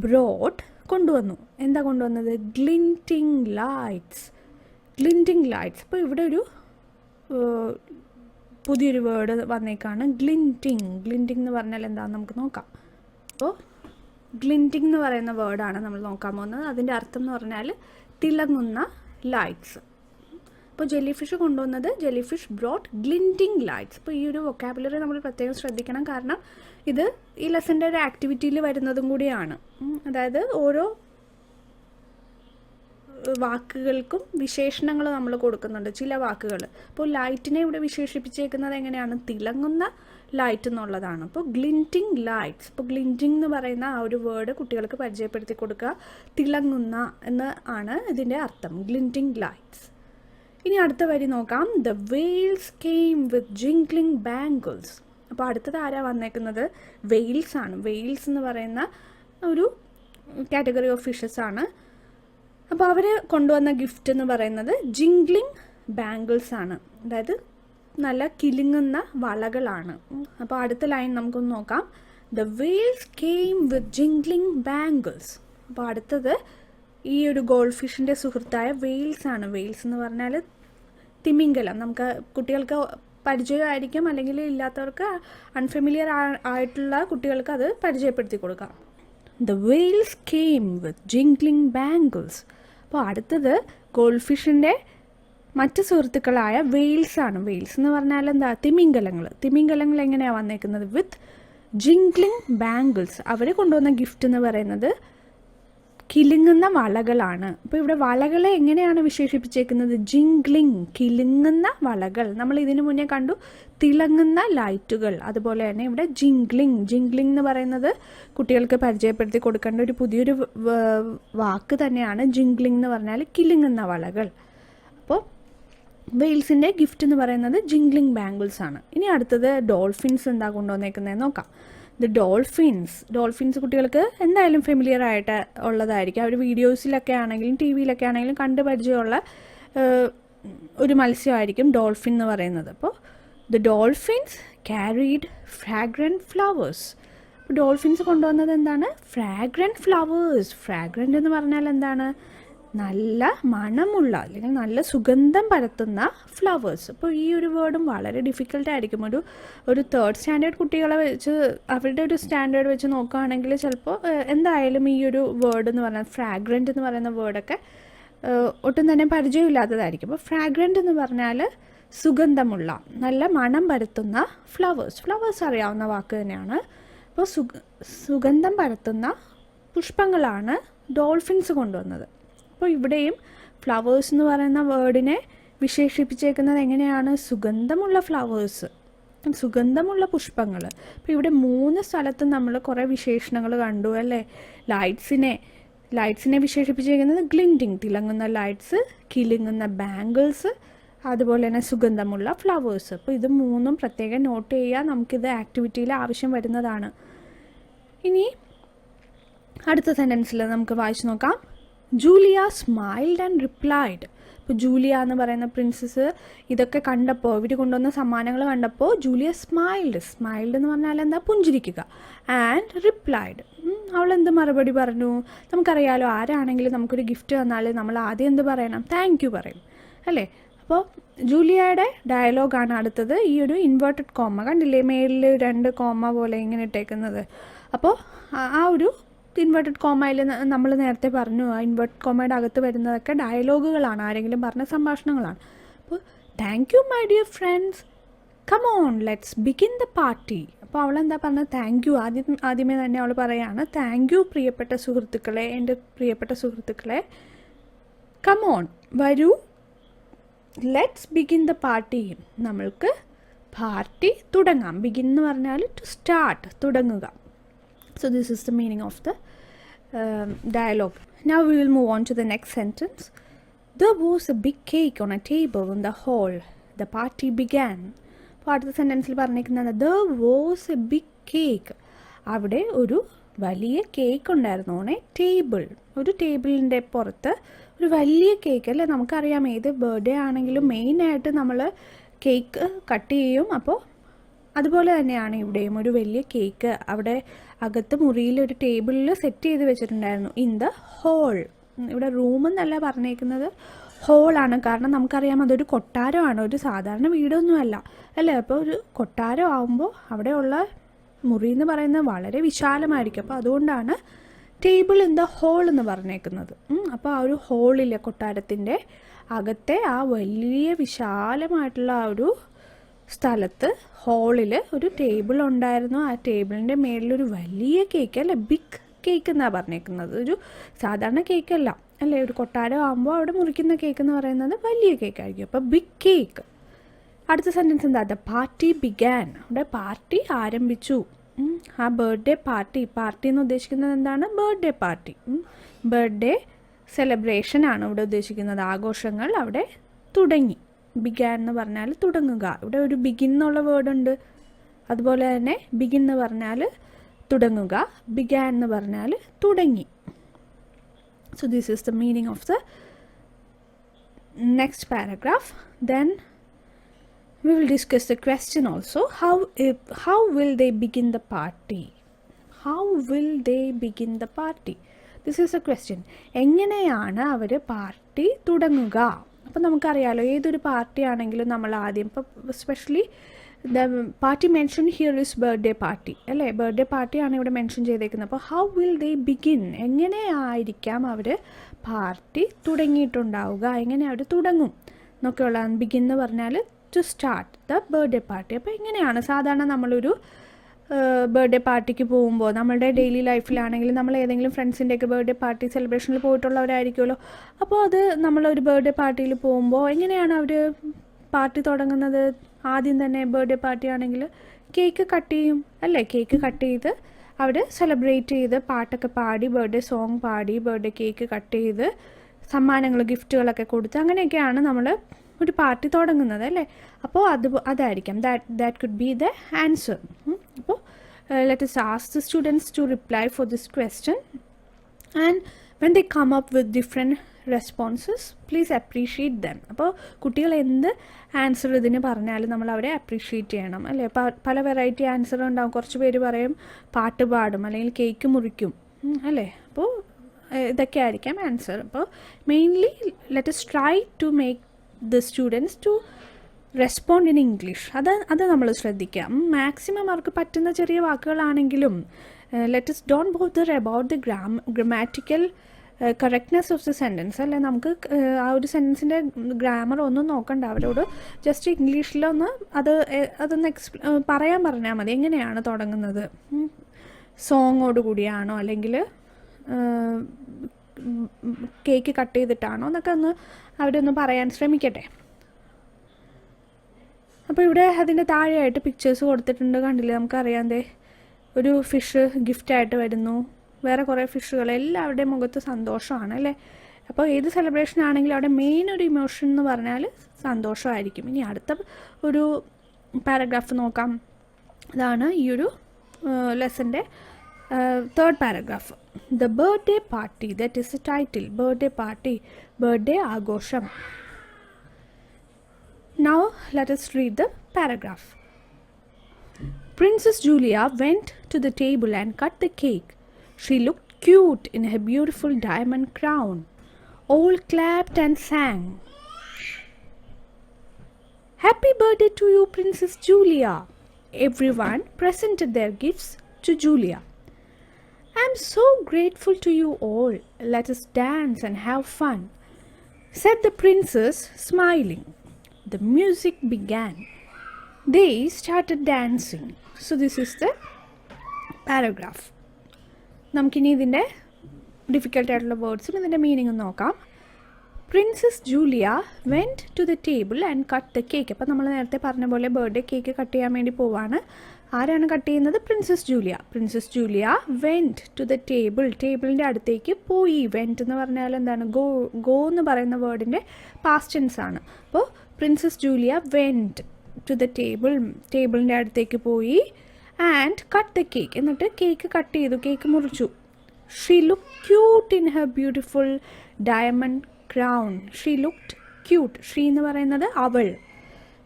ബ്രോട്ട് കൊണ്ടുവന്നു. എന്താ കൊണ്ടുവന്നത്? ഗ്ലിൻറ്റിംഗ് ലൈറ്റ്സ്. ഗ്ലിൻറ്റിംഗ് ലൈറ്റ്സ്. അപ്പോൾ ഇവിടെ ഒരു പുതിയൊരു വേർഡ് വന്നേക്കാണ്, ഗ്ലിൻറ്റിംഗ്. ഗ്ലിൻറ്റിംഗ് എന്ന് പറഞ്ഞാൽ എന്താണെന്ന് നമുക്ക് നോക്കാം. അപ്പോൾ ഗ്ലിൻറ്റിംഗ് എന്ന് പറയുന്ന വേർഡാണ് നമ്മൾ നോക്കാൻ പോകുന്നത്. അതിൻ്റെ അർത്ഥം എന്ന് പറഞ്ഞാൽ തിളങ്ങുന്ന ലൈറ്റ്സ്. അപ്പോൾ ജെല്ലിഫിഷ് കൊണ്ടുവന്നത്, ജെല്ലിഫിഷ് ബ്രോട്ട് ഗ്ലിൻറ്റിംഗ് ലൈറ്റ്സ്. അപ്പോൾ ഈ ഒരു വൊക്കാബുലറി നമ്മൾ പ്രത്യേകം ശ്രദ്ധിക്കണം, കാരണം ഇത് ഈ ലെസൻ്റെ ഒരു ആക്ടിവിറ്റിയിൽ വരുന്നതും കൂടിയാണ്. അതായത് ഓരോ വാക്കുകൾക്കും വിശേഷണങ്ങൾ നമ്മൾ കൊടുക്കുന്നുണ്ട്, ചില വാക്കുകൾ. അപ്പോൾ ലൈറ്റിനെ ഇവിടെ വിശേഷിപ്പിച്ചേക്കുന്നത് എങ്ങനെയാണ്? തിളങ്ങുന്ന ലൈറ്റ് എന്നുള്ളതാണ്. അപ്പോൾ ഗ്ലിൻറ്റിംഗ് ലൈറ്റ്സ്. അപ്പോൾ ഗ്ലിൻറ്റിംഗ് എന്ന് പറയുന്ന ആ ഒരു വേർഡ് കുട്ടികൾക്ക് പരിചയപ്പെടുത്തി കൊടുക്കുക. തിളങ്ങുന്ന എന്ന് ആണ് ഇതിൻ്റെ അർത്ഥം, ഗ്ലിൻറ്റിംഗ് ലൈറ്റ്സ്. ഇനി അടുത്ത വരി നോക്കാം. The whales came with jingling bangles. അപ്പോൾ അടുത്തത് ആരാ വന്നേക്കുന്നത്? വെയിൽസ് ആണ്. വെയിൽസ് എന്ന് പറയുന്ന ഒരു കാറ്റഗറി ഓഫ് ഫിഷസ് ആണ്. അപ്പോൾ അവർ കൊണ്ടുവന്ന ഗിഫ്റ്റ് എന്ന് പറയുന്നത് ജിംഗ്ലിംഗ് ബാംഗിൾസ് ആണ്, അതായത് നല്ല കിലുങ്ങുന്ന വളകളാണ്. അപ്പോൾ അടുത്ത ലൈൻ നമുക്കൊന്ന് നോക്കാം. The whales came with jingling bangles. അപ്പോൾ അടുത്തത് ഈ ഒരു ഗോൾഡ് ഫിഷിൻ്റെ സുഹൃത്തായ വെയിൽസ് ആണ്. വെയിൽസ് എന്ന് പറഞ്ഞാൽ തിമിംഗലം. നമുക്ക് കുട്ടികൾക്ക് പരിചയമായിരിക്കും, അല്ലെങ്കിൽ ഇല്ലാത്തവർക്ക് അൺഫെമിലിയർ ആയിട്ടുള്ള കുട്ടികൾക്ക് അത് പരിചയപ്പെടുത്തി കൊടുക്കാം. The whales came with jingling bangles. അപ്പോൾ അടുത്തത് ഗോൾഡ് ഫിഷിൻ്റെ മറ്റ് സുഹൃത്തുക്കളായ വെയിൽസ് ആണ്. വെയിൽസ് എന്ന് പറഞ്ഞാൽ എന്താ? തിമിംഗലങ്ങൾ. തിമിംഗലങ്ങൾ എങ്ങനെയാണ് വന്നേക്കുന്നത്? വിത്ത് ജിംഗ്ലിംഗ് ബാംഗിൾസ്. അവർ കൊണ്ടുവന്ന ഗിഫ്റ്റ് എന്ന് പറയുന്നത് കിലുങ്ങുന്ന വളകളാണ്. അപ്പോൾ ഇവിടെ വളകളെ എങ്ങനെയാണ് വിശേഷിപ്പിച്ചേക്കുന്നത്? ജിംഗ്ലിംഗ്, കിലുങ്ങുന്ന വളകൾ. നമ്മൾ ഇതിനു മുന്നേ കണ്ടു തിളങ്ങുന്ന ലൈറ്റുകൾ. അതുപോലെ തന്നെ ഇവിടെ ജിംഗ്ലിംഗ്. ജിംഗ്ലിംഗ് എന്ന് പറയുന്നത് കുട്ടികൾക്ക് പരിചയപ്പെടുത്തി കൊടുക്കേണ്ട ഒരു പുതിയൊരു വാക്ക് തന്നെയാണ്. ജിംഗ്ലിംഗ് എന്ന് പറഞ്ഞാൽ കിലുങ്ങുന്ന വളകൾ. അപ്പോൾ വെയിൽസിൻ്റെ ഗിഫ്റ്റ് എന്ന് പറയുന്നത് ജിംഗ്ലിംഗ് ബാംഗിൾസ് ആണ്. ഇനി അടുത്തത് ഡോൾഫിൻസ് എന്താ കൊണ്ടുവന്നേക്കുന്നത് നോക്കാം. ദ ഡോൾഫിൻസ് കുട്ടികൾക്ക് എന്തായാലും ഫെമിലിയർ ആയിട്ട് ഉള്ളതായിരിക്കും. അവർ വീഡിയോസിലൊക്കെ ആണെങ്കിലും ടി വിയിലൊക്കെ ആണെങ്കിലും കണ്ട് പരിചയമുള്ള ഒരു മത്സ്യമായിരിക്കും ഡോൾഫിൻ എന്ന് പറയുന്നത്. അപ്പോൾ the dolphins carried fragrant flowers. അപ്പോൾ ഡോൾഫിൻസ് കൊണ്ടുവന്നത് എന്താണ്? Fragrant flowers. ഫ്രാഗ്രൻറ്റ് എന്ന് പറഞ്ഞാൽ എന്താണ്? നല്ല മണമുള്ള അല്ലെങ്കിൽ നല്ല സുഗന്ധം പരത്തുന്ന ഫ്ലവേഴ്സ്. അപ്പോൾ ഈ ഒരു വേർഡും വളരെ ഡിഫിക്കൽട്ടായിരിക്കും. ഒരു തേർഡ് സ്റ്റാൻഡേർഡ് കുട്ടികളെ വെച്ച് അവരുടെ ഒരു സ്റ്റാൻഡേർഡ് വെച്ച് നോക്കുകയാണെങ്കിൽ ചിലപ്പോൾ എന്തായാലും ഈ ഒരു വേർഡ് എന്ന് പറഞ്ഞാൽ ഫ്രാഗ്രൻറ്റ് എന്ന് പറയുന്ന വേർഡൊക്കെ ഒട്ടും തന്നെ പരിചയമില്ലാത്തതായിരിക്കും. അപ്പോൾ ഫ്രാഗ്രൻറ്റ് എന്ന് പറഞ്ഞാൽ സുഗന്ധമുള്ള, നല്ല മണം പരത്തുന്ന ഫ്ലവേഴ്സ് അറിയാവുന്ന വാക്ക് തന്നെയാണ്. അപ്പോൾ സുഗന്ധം പരത്തുന്ന പുഷ്പങ്ങളാണ് ഡോൾഫിൻസ് കൊണ്ടുവന്നത്. അപ്പോൾ ഇവിടെയും ഫ്ലവേഴ്സ് എന്ന് പറയുന്ന വേർഡിനെ വിശേഷിപ്പിച്ചേക്കുന്നത് എങ്ങനെയാണ്? സുഗന്ധമുള്ള ഫ്ലവേഴ്സ്, സുഗന്ധമുള്ള പുഷ്പങ്ങൾ. അപ്പോൾ ഇവിടെ 3 സ്ഥലത്തും നമ്മൾ കുറേ വിശേഷണങ്ങൾ കണ്ടു അല്ലേ. ലൈറ്റ്സിനെ വിശേഷിപ്പിച്ചേക്കുന്നത് ഗ്ലിൻറ്റിംഗ്, തിളങ്ങുന്ന ലൈറ്റ്സ്, കിലുങ്ങുന്ന ബാംഗിൾസ്, അതുപോലെ തന്നെ സുഗന്ധമുള്ള ഫ്ലവേഴ്സ്. അപ്പോൾ ഇത് മൂന്നും പ്രത്യേകം നോട്ട് ചെയ്യുക, നമുക്കിത് ആക്ടിവിറ്റിയിൽ ആവശ്യം വരുന്നതാണ്. ഇനി അടുത്ത സെൻറ്റൻസിൽ നമുക്ക് വായിച്ചു നോക്കാം. Julia smiled and replied. ഇപ്പോൾ ജൂലിയ എന്ന് പറയുന്ന പ്രിൻസസ് ഇതൊക്കെ കണ്ടപ്പോൾ, ഇവർ കൊണ്ടുവന്ന സമ്മാനങ്ങൾ കണ്ടപ്പോൾ ജൂലിയ സ്മൈൽഡ് എന്ന് പറഞ്ഞാൽ എന്താ, പുഞ്ചിരിക്കുക. ആൻഡ് റിപ്ലൈഡ്, അവളെന്ത് മറുപടി പറഞ്ഞു? നമുക്കറിയാലോ, ആരാണെങ്കിലും നമുക്കൊരു ഗിഫ്റ്റ് തന്നാൽ നമ്മൾ ആദ്യം എന്ത് പറയണം? താങ്ക് യു പറയും അല്ലേ. അപ്പോൾ ജൂലിയയുടെ ഡയലോഗാണ് അടുത്തത്. ഈ ഒരു ഇൻവേർട്ടഡ് കോമ കണ്ടില്ലേ, മേലിൽ 2 കോമ പോലെ ഇങ്ങനെ ഇട്ടേക്കുന്നത്. അപ്പോൾ ആ ഒരു ഇൻവേർട്ടഡ് കോമയിൽ നമ്മൾ നേരത്തെ പറഞ്ഞു, ആ ഇൻവേർട്ടഡ് കോമയുടെ അകത്ത് വരുന്നതൊക്കെ ഡയലോഗുകളാണ്, ആരെങ്കിലും പറഞ്ഞ സംഭാഷണങ്ങളാണ്. അപ്പോൾ thank you my dear friends, come on let's begin the party. അപ്പോൾ അവളെന്താ പറഞ്ഞത്? Thank you. ആദ്യമേ തന്നെ അവൾ പറയാണ്, താങ്ക് യു പ്രിയപ്പെട്ട സുഹൃത്തുക്കളെ, എൻ്റെ പ്രിയപ്പെട്ട സുഹൃത്തുക്കളെ, കം ഓൺ വരൂ, ലെറ്റ്സ് ബിഗിൻ ദ പാർട്ടി, നമ്മൾക്ക് പാർട്ടി തുടങ്ങാം. ബിഗിൻ എന്ന് പറഞ്ഞാൽ ടു സ്റ്റാർട്ട്, തുടങ്ങുക. So this is the meaning of the dialogue. Now we will move on to the next sentence. There was a big cake on a table in the hall. The party began. അപ്പോൾ അടുത്ത സെൻറ്റൻസിൽ പറഞ്ഞിരിക്കുന്നത് there was a big cake. അവിടെ ഒരു വലിയ കേക്ക് ഉണ്ടായിരുന്നു. ഓൺ എ ടേബിൾ, ഒരു ടേബിളിൻ്റെ പുറത്ത് ഒരു വലിയ കേക്ക് അല്ലേ. നമുക്കറിയാം, ഏത് ബർത്ത്ഡേ ആണെങ്കിലും മെയിനായിട്ട് നമ്മൾ കേക്ക് കട്ട് ചെയ്യും. അപ്പോൾ അതുപോലെ തന്നെയാണ് ഇവിടെയും ഒരു വലിയ കേക്ക് അവിടെ അകത്ത് മുറിയിൽ ഒരു ടേബിളിൽ സെറ്റ് ചെയ്ത് വെച്ചിട്ടുണ്ടായിരുന്നു. ഇൻ ദ ഹോൾ, ഇവിടെ റൂം എന്നല്ല പറഞ്ഞേക്കുന്നത്, ഹോളാണ്. കാരണം നമുക്കറിയാം അതൊരു കൊട്ടാരമാണ്, ഒരു സാധാരണ വീടൊന്നുമല്ല അല്ലേ. അപ്പോൾ ഒരു കൊട്ടാരം ആകുമ്പോൾ അവിടെയുള്ള മുറി എന്ന് പറയുന്നത് വളരെ വിശാലമായിരിക്കും. അപ്പോൾ അതുകൊണ്ടാണ് ടേബിൾ ഇൻ ദ ഹോൾ എന്ന് പറഞ്ഞേക്കുന്നത്. അപ്പോൾ ആ ഒരു ഹോളിലെ കൊട്ടാരത്തിൻ്റെ അകത്തെ ആ വലിയ വിശാലമായിട്ടുള്ള ആ ഒരു സ്ഥലത്ത് ഹോളിൽ ഒരു ടേബിൾ ഉണ്ടായിരുന്നു. ആ ടേബിളിൻ്റെ മേളിലൊരു വലിയ കേക്ക് അല്ലേ, ബിഗ് കേക്ക് എന്നാണ് പറഞ്ഞേക്കുന്നത്. ഒരു സാധാരണ കേക്കല്ല അല്ലേ. ഒരു കൊട്ടാരം ആകുമ്പോൾ അവിടെ മുറിക്കുന്ന കേക്ക് എന്ന് പറയുന്നത് വലിയ കേക്കായിരിക്കും. അപ്പോൾ ബിഗ് കേക്ക്. അടുത്ത സെൻറ്റൻസ് എന്താ? The party began. അവിടെ പാർട്ടി ആരംഭിച്ചു. ആ ബർത്ത്ഡേ പാർട്ടി എന്ന് ഉദ്ദേശിക്കുന്നത് എന്താണ്? ബർത്ത്ഡേ പാർട്ടി, ബർത്ത്ഡേ സെലിബ്രേഷൻ ആണ് ഇവിടെ ഉദ്ദേശിക്കുന്നത്. ആഘോഷങ്ങൾ അവിടെ തുടങ്ങി. ബിഗാൻ എന്ന് പറഞ്ഞാൽ തുടങ്ങുക. ഇവിടെ ഒരു ബിഗിൻ എന്നുള്ള വേർഡ് ഉണ്ട്. അതുപോലെ തന്നെ ബിഗിൻ എന്ന് പറഞ്ഞാൽ തുടങ്ങുക, ബിഗാൻ എന്ന് പറഞ്ഞാൽ തുടങ്ങി. So this is the meaning of the next paragraph. Then we will discuss the question also. How will they begin the party? How will they begin the party? This is a question. എങ്ങനെയാണ് അവർ പാർട്ടി തുടങ്ങുക? അപ്പോൾ നമുക്കറിയാലോ, ഏതൊരു പാർട്ടി ആണെങ്കിലും നമ്മൾ ആദ്യം, ഇപ്പോൾ specially the party mention here is birthday party അല്ലേ. ബർത്ത്ഡേ പാർട്ടിയാണ് ഇവിടെ മെൻഷൻ ചെയ്തേക്കുന്നത്. അപ്പോൾ ഹൗ വിൽ ദേ ബിഗിൻ, എങ്ങനെയായിരിക്കാം അവർ പാർട്ടി തുടങ്ങിയിട്ടുണ്ടാവുക, എങ്ങനെ അവർ തുടങ്ങും എന്നൊക്കെയുള്ളതാണ്. ബിഗിൻ എന്ന് പറഞ്ഞാൽ to start the birthday party. അപ്പോൾ എങ്ങനെയാണ് സാധാരണ നമ്മളൊരു ബർത്ത്ഡേ പാർട്ടിക്ക് പോകുമ്പോൾ, നമ്മളുടെ ഡെയിലി ലൈഫിലാണെങ്കിൽ നമ്മൾ ഏതെങ്കിലും ഫ്രണ്ട്സിൻ്റെയൊക്കെ ബർത്ത്ഡേ പാർട്ടി സെലിബ്രേഷനിൽ പോയിട്ടുള്ളവരായിരിക്കുമല്ലോ. അപ്പോൾ അത് നമ്മളൊരു ബർത്ത്ഡേ പാർട്ടിയിൽ പോകുമ്പോൾ എങ്ങനെയാണ് അവർ പാർട്ടി തുടങ്ങുന്നത്? ആദ്യം തന്നെ ബർത്ത്ഡേ പാർട്ടി ആണെങ്കിൽ കേക്ക് കട്ട് ചെയ്യും അല്ലേ. കേക്ക് കട്ട് ചെയ്ത് അവർ സെലിബ്രേറ്റ് ചെയ്ത് പാട്ടൊക്കെ പാടി, ബർത്ത്ഡേ സോങ് പാടി, ബർത്ത്ഡേ കേക്ക് കട്ട് ചെയ്ത് സമ്മാനങ്ങൾ ഗിഫ്റ്റുകളൊക്കെ കൊടുത്ത് അങ്ങനെയൊക്കെയാണ് നമ്മൾ ഒരു പാർട്ടി തുടങ്ങുന്നത് അല്ലേ. അപ്പോൾ അതായിരിക്കാം, that could be the answer. അപ്പോൾ let us ask the students to reply for this question, and when they come up with different responses, please appreciate them. അപ്പോൾ കുട്ടികൾ എന്ത് ആൻസർ ഇതിന് പറഞ്ഞാലും നമ്മൾ അവരെ അപ്രീഷിയേറ്റ് ചെയ്യണം അല്ലേ. പല വെറൈറ്റി ആൻസർ ഉണ്ടാകും. കുറച്ച് പേര് പറയും പാട്ട് പാടും, അല്ലെങ്കിൽ കേക്ക് മുറിക്കും അല്ലേ. അപ്പോൾ ഇതൊക്കെ ആയിരിക്കാം ആൻസർ. അപ്പോൾ mainly let us try to make the students to respond in English. അത് നമ്മൾ ശ്രദ്ധിക്കാം. മാക്സിമം അവർക്ക് പറ്റുന്ന ചെറിയ വാക്കുകളാണെങ്കിലും let us don't bother about the grammatical correctness of the sentence അല്ലേ. നമുക്ക് ആ ഒരു സെൻറ്റൻസിൻ്റെ ഗ്രാമർ ഒന്നും നോക്കണ്ട. അവരോട് ജസ്റ്റ് ഇംഗ്ലീഷിലൊന്ന് അതൊന്ന് പറയാൻ പറഞ്ഞാൽ മതി. എങ്ങനെയാണ് തുടങ്ങുന്നത്, സോങ്ങോട് കൂടിയാണോ അല്ലെങ്കിൽ കേക്ക് കട്ട് ചെയ്തിട്ടാണോ എന്നൊക്കെ ഒന്ന് അവരൊന്ന് പറയാൻ ശ്രമിക്കട്ടെ. അപ്പോൾ ഇവിടെ അതിൻ്റെ താഴെയായിട്ട് പിക്ചേഴ്സ് കൊടുത്തിട്ടുണ്ട്, കണ്ടില്ലേ. നമുക്കറിയാതെ ഒരു ഫിഷ് ഗിഫ്റ്റായിട്ട് വരുന്നു, വേറെ കുറേ ഫിഷുകൾ. എല്ലാവരുടെയും മുഖത്ത് സന്തോഷമാണ് അല്ലേ. അപ്പോൾ ഏത് സെലിബ്രേഷൻ ആണെങ്കിലും അവിടെ മെയിൻ ഒരു ഇമോഷൻ എന്ന് പറഞ്ഞാൽ സന്തോഷമായിരിക്കും. ഇനി അടുത്ത ഒരു പാരഗ്രാഫ് നോക്കാം. അതാണ് ഈ ഒരു ലെസൻ്റെ third paragraph. The birthday party, that is the title. Birthday party, birthday ആഘോഷം. Now let us read the paragraph. Princess Julia went to the table and cut the cake. She looked cute in her beautiful diamond crown. All clapped and sang. Happy birthday to you, Princess Julia. Everyone presented their gifts to Julia. I'm so grateful to you all. Let us dance and have fun, said the princess, smiling. The music began. They started dancing. So this is the paragraph. നമുക്കിനി ഇതിൻ്റെ ഡിഫിക്കൽട്ട് ആയിട്ടുള്ള വേർഡ്സും ഇതിൻ്റെ മീനിങ്ങും നോക്കാം. Princess Julia went to the table and cut the cake. അപ്പോൾ നമ്മൾ നേരത്തെ പറഞ്ഞ പോലെ ബർത്ത്ഡേ കേക്ക് കട്ട് ചെയ്യാൻ വേണ്ടി പോവാണ്. ആരാണ് കട്ട് ചെയ്യുന്നത്? Princess Julia. Princess Julia went to the table, ടേബിളിൻ്റെ അടുത്തേക്ക് പോയി. വെൻറ്റ് എന്ന് പറഞ്ഞാൽ എന്താണ്? ഗോ എന്ന് പറയുന്ന വേർഡിൻ്റെ പാസ്റ്റ് ടെൻസ് ആണ്. അപ്പോൾ princess Julia went to the table, ടേബിളിൻ്റെ അടുത്തേക്ക് പോയി. ആൻഡ് കട്ട് ദ കേക്ക്, എന്നിട്ട് കേക്ക് കട്ട് ചെയ്തു, കേക്ക് മുറിച്ചു. She look cute in her beautiful diamond crown. She looked cute. She എന്ന് പറയുന്നത് അവൾ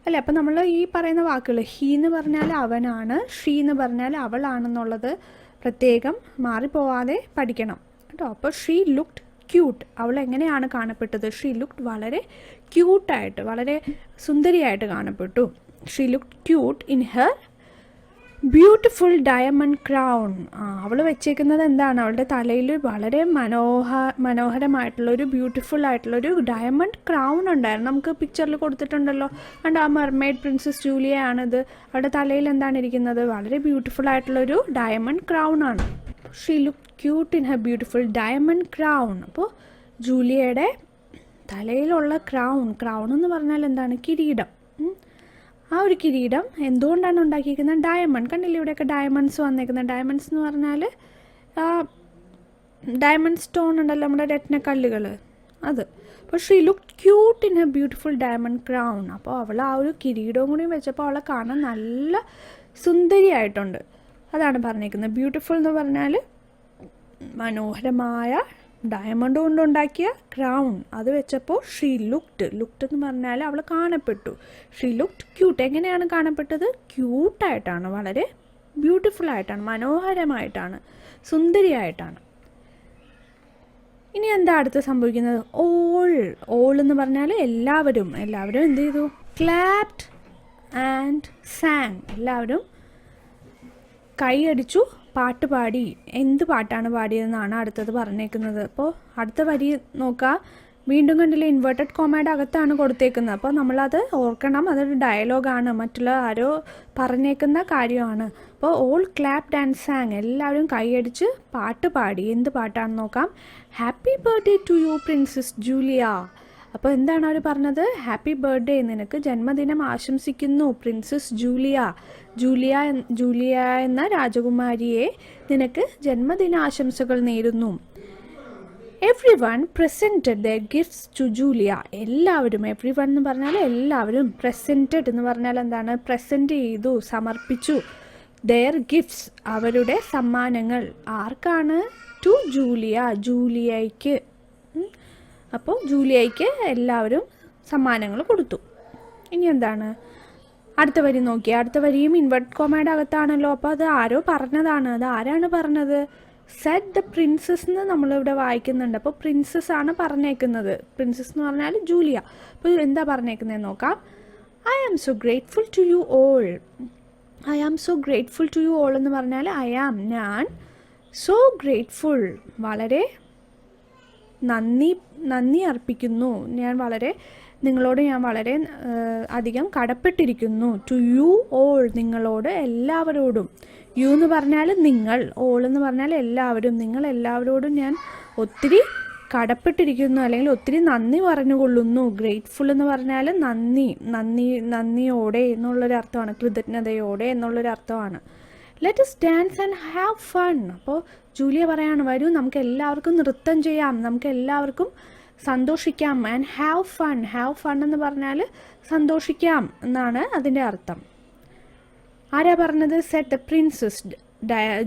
അല്ലേ? അപ്പം നമ്മൾ ഈ പറയുന്ന വാക്കുകൾ ഹീ എന്ന് പറഞ്ഞാൽ അവനാണ്, ഷീ എന്ന് പറഞ്ഞാൽ അവളാണെന്നുള്ളത് പ്രത്യേകം മാറിപ്പോവാതെ പഠിക്കണം കേട്ടോ. അപ്പോൾ ഷീ ലുക്ക്ഡ് ക്യൂട്ട്, അവൾ എങ്ങനെയാണ് കാണപ്പെട്ടത്? ഷീ ലുക്ക്ഡ് വളരെ ക്യൂട്ടായിട്ട്, വളരെ സുന്ദരിയായിട്ട് കാണപ്പെട്ടു. She looked cute in her beautiful diamond crown. അവൾ വെച്ചേക്കുന്നത് എന്താണ്? അവളുടെ തലയിൽ വളരെ മനോഹരമായിട്ടുള്ളൊരു ബ്യൂട്ടിഫുൾ ആയിട്ടുള്ളൊരു ഡയമണ്ട് ക്രൗൺ ഉണ്ടായിരുന്നു. നമുക്ക് പിക്ചറിൽ കൊടുത്തിട്ടുണ്ടല്ലോ, ആൻഡ് ആ മെർമെയ്ഡ് പ്രിൻസസ് ജൂലിയ ആണിത്. അവളുടെ തലയിൽ എന്താണ് ഇരിക്കുന്നത്? വളരെ ബ്യൂട്ടിഫുൾ ആയിട്ടുള്ളൊരു ഡയമണ്ട് ക്രൗൺ ആണ്. She look cute in her beautiful diamond crown. അപ്പോൾ ജൂലിയയുടെ തലയിലുള്ള ക്രൗൺ എന്ന് പറഞ്ഞാൽ എന്താണ്? കിരീടം. ആ ഒരു കിരീടം എന്തുകൊണ്ടാണ് ഉണ്ടാക്കിയിരിക്കുന്നത്? ഡയമണ്ട്. കണ്ടില്ലേ ഇവിടെയൊക്കെ ഡയമണ്ട്സ് വന്നേക്കുന്നത്? ഡയമണ്ട്സ് എന്ന് പറഞ്ഞാൽ ഡയമണ്ട് സ്റ്റോൺ ഉണ്ടല്ലോ, നമ്മുടെ രത്നക്കല്ലുകൾ, അത്. അപ്പോൾ she look cute in A beautiful diamond crown. അപ്പോൾ അവൾ ആ ഒരു കിരീടവും കൂടി വെച്ചപ്പോൾ അവളെ കാണാൻ നല്ല സുന്ദരിയായിട്ടുണ്ട്. അതാണ് പറഞ്ഞേക്കുന്നത്. ബ്യൂട്ടിഫുൾ എന്ന് പറഞ്ഞാൽ മനോഹരമായ ഡയമണ്ട് കൊണ്ടുണ്ടാക്കിയ ക്രൗൺ, അത് വെച്ചപ്പോൾ ഷീ ലുക്ക്ഡ് എന്ന് പറഞ്ഞാൽ അവൾ കാണപ്പെട്ടു. She looked cute. എങ്ങനെയാണ് കാണപ്പെട്ടത്? ക്യൂട്ടായിട്ടാണ്, വളരെ ബ്യൂട്ടിഫുള്ളായിട്ടാണ്, മനോഹരമായിട്ടാണ്, സുന്ദരിയായിട്ടാണ്. ഇനി എന്താ അടുത്ത് സംഭവിക്കുന്നത്? ഓൾ എന്ന് പറഞ്ഞാൽ എല്ലാവരും എന്ത് ചെയ്തു? Clapped and sang. എല്ലാവരും കൈയടിച്ചു, പാട്ട് പാടി. എന്ത് പാട്ടാണ് പാടിയതെന്നാണ് അടുത്തത് പറഞ്ഞേക്കുന്നത്. അപ്പോൾ അടുത്ത വരി നോക്കുക. വീണ്ടും കണ്ടില്ലേ, ഇൻവേർട്ടഡ് കോമയുടെ അകത്താണ് കൊടുത്തേക്കുന്നത്. അപ്പോൾ നമ്മളത് ഓർക്കണം, അതൊരു ഡയലോഗാണ്, മറ്റുള്ള ആരോ പറഞ്ഞേക്കുന്ന കാര്യമാണ്. അപ്പോൾ ഓൾ ക്ലാപ്ഡ് ആൻഡ് സാങ്, എല്ലാവരും കൈയടിച്ച് പാട്ട് പാടി. എന്ത് പാട്ടാണെന്ന് നോക്കാം. Happy birthday to you princess Julia. അപ്പോൾ എന്താണ് അവർ പറഞ്ഞത്? ഹാപ്പി ബർത്ത്ഡേ, നിനക്ക് ജന്മദിനം ആശംസിക്കുന്നു പ്രിൻസസ് ജൂലിയ. ജൂലിയ എന്ന രാജകുമാരിയെ നിനക്ക് ജന്മദിനാശംസകൾ നേരുന്നു. Everyone presented their gifts to Julia. എല്ലാവരും, എവ്രി വൺ എന്ന് പറഞ്ഞാൽ എല്ലാവരും, പ്രസൻറ്റഡ് എന്ന് പറഞ്ഞാൽ എന്താണ്? പ്രസൻറ്റ് ചെയ്തു, സമർപ്പിച്ചു. ദെയർ ഗിഫ്റ്റ്സ്, അവരുടെ സമ്മാനങ്ങൾ. ആർക്കാണ്? ടു ജൂലിയയ്ക്ക്. അപ്പോൾ ജൂലിയയ്ക്ക് എല്ലാവരും സമ്മാനങ്ങൾ കൊടുത്തു. ഇനി എന്താണ് അടുത്ത വരി നോക്കിയാൽ? അടുത്ത വരിയും ഇൻവെർട്ടഡ് കോമയുടെ അകത്താണല്ലോ. അപ്പോൾ അത് ആരോ പറഞ്ഞതാണ്. അത് ആരാണ് പറഞ്ഞത്? സെഡ് ദ പ്രിൻസസ് എന്ന് നമ്മളിവിടെ വായിക്കുന്നുണ്ട്. അപ്പോൾ പ്രിൻസസ് ആണ് പറഞ്ഞേക്കുന്നത്. പ്രിൻസസ് എന്ന് പറഞ്ഞാൽ ജൂലിയ. അപ്പോൾ എന്താ പറഞ്ഞേക്കുന്നതെന്ന് നോക്കാം. I am so grateful to you all. I am so grateful to you all എന്ന് പറഞ്ഞാൽ ഞാൻ സോ ഗ്രേറ്റ്ഫുൾ, വളരെ നന്ദി അർപ്പിക്കുന്നു. നിങ്ങളോട് ഞാൻ വളരെ അധികം കടപ്പെട്ടിരിക്കുന്നു. ടു യു ഓൾ, നിങ്ങളോട് എല്ലാവരോടും. യു എന്ന് പറഞ്ഞാൽ നിങ്ങൾ, ഓൾ എന്ന് പറഞ്ഞാൽ എല്ലാവരും. നിങ്ങളെല്ലാവരോടും ഞാൻ ഒത്തിരി കടപ്പെട്ടിരിക്കുന്നു, അല്ലെങ്കിൽ ഒത്തിരി നന്ദി പറഞ്ഞുകൊള്ളുന്നു. ഗ്രേറ്റ്ഫുൾ എന്ന് പറഞ്ഞാൽ നന്ദിയോടെ എന്നുള്ളൊരർത്ഥമാണ്, കൃതജ്ഞതയോടെ എന്നുള്ളൊരർത്ഥമാണ്. Let us dance and have fun. അപ്പോൾ ജൂലിയ പറയാണ്, വരൂ നമുക്ക് എല്ലാവർക്കും നൃത്തം ചെയ്യാം, നമുക്ക് എല്ലാവർക്കും സന്തോഷിക്കാം. And have fun. Have fun എന്ന് പറഞ്ഞാൽ സന്തോഷിക്കാം എന്നാണ് അതിൻ്റെ അർത്ഥം. ആരാ പറഞ്ഞത്? Set the princess.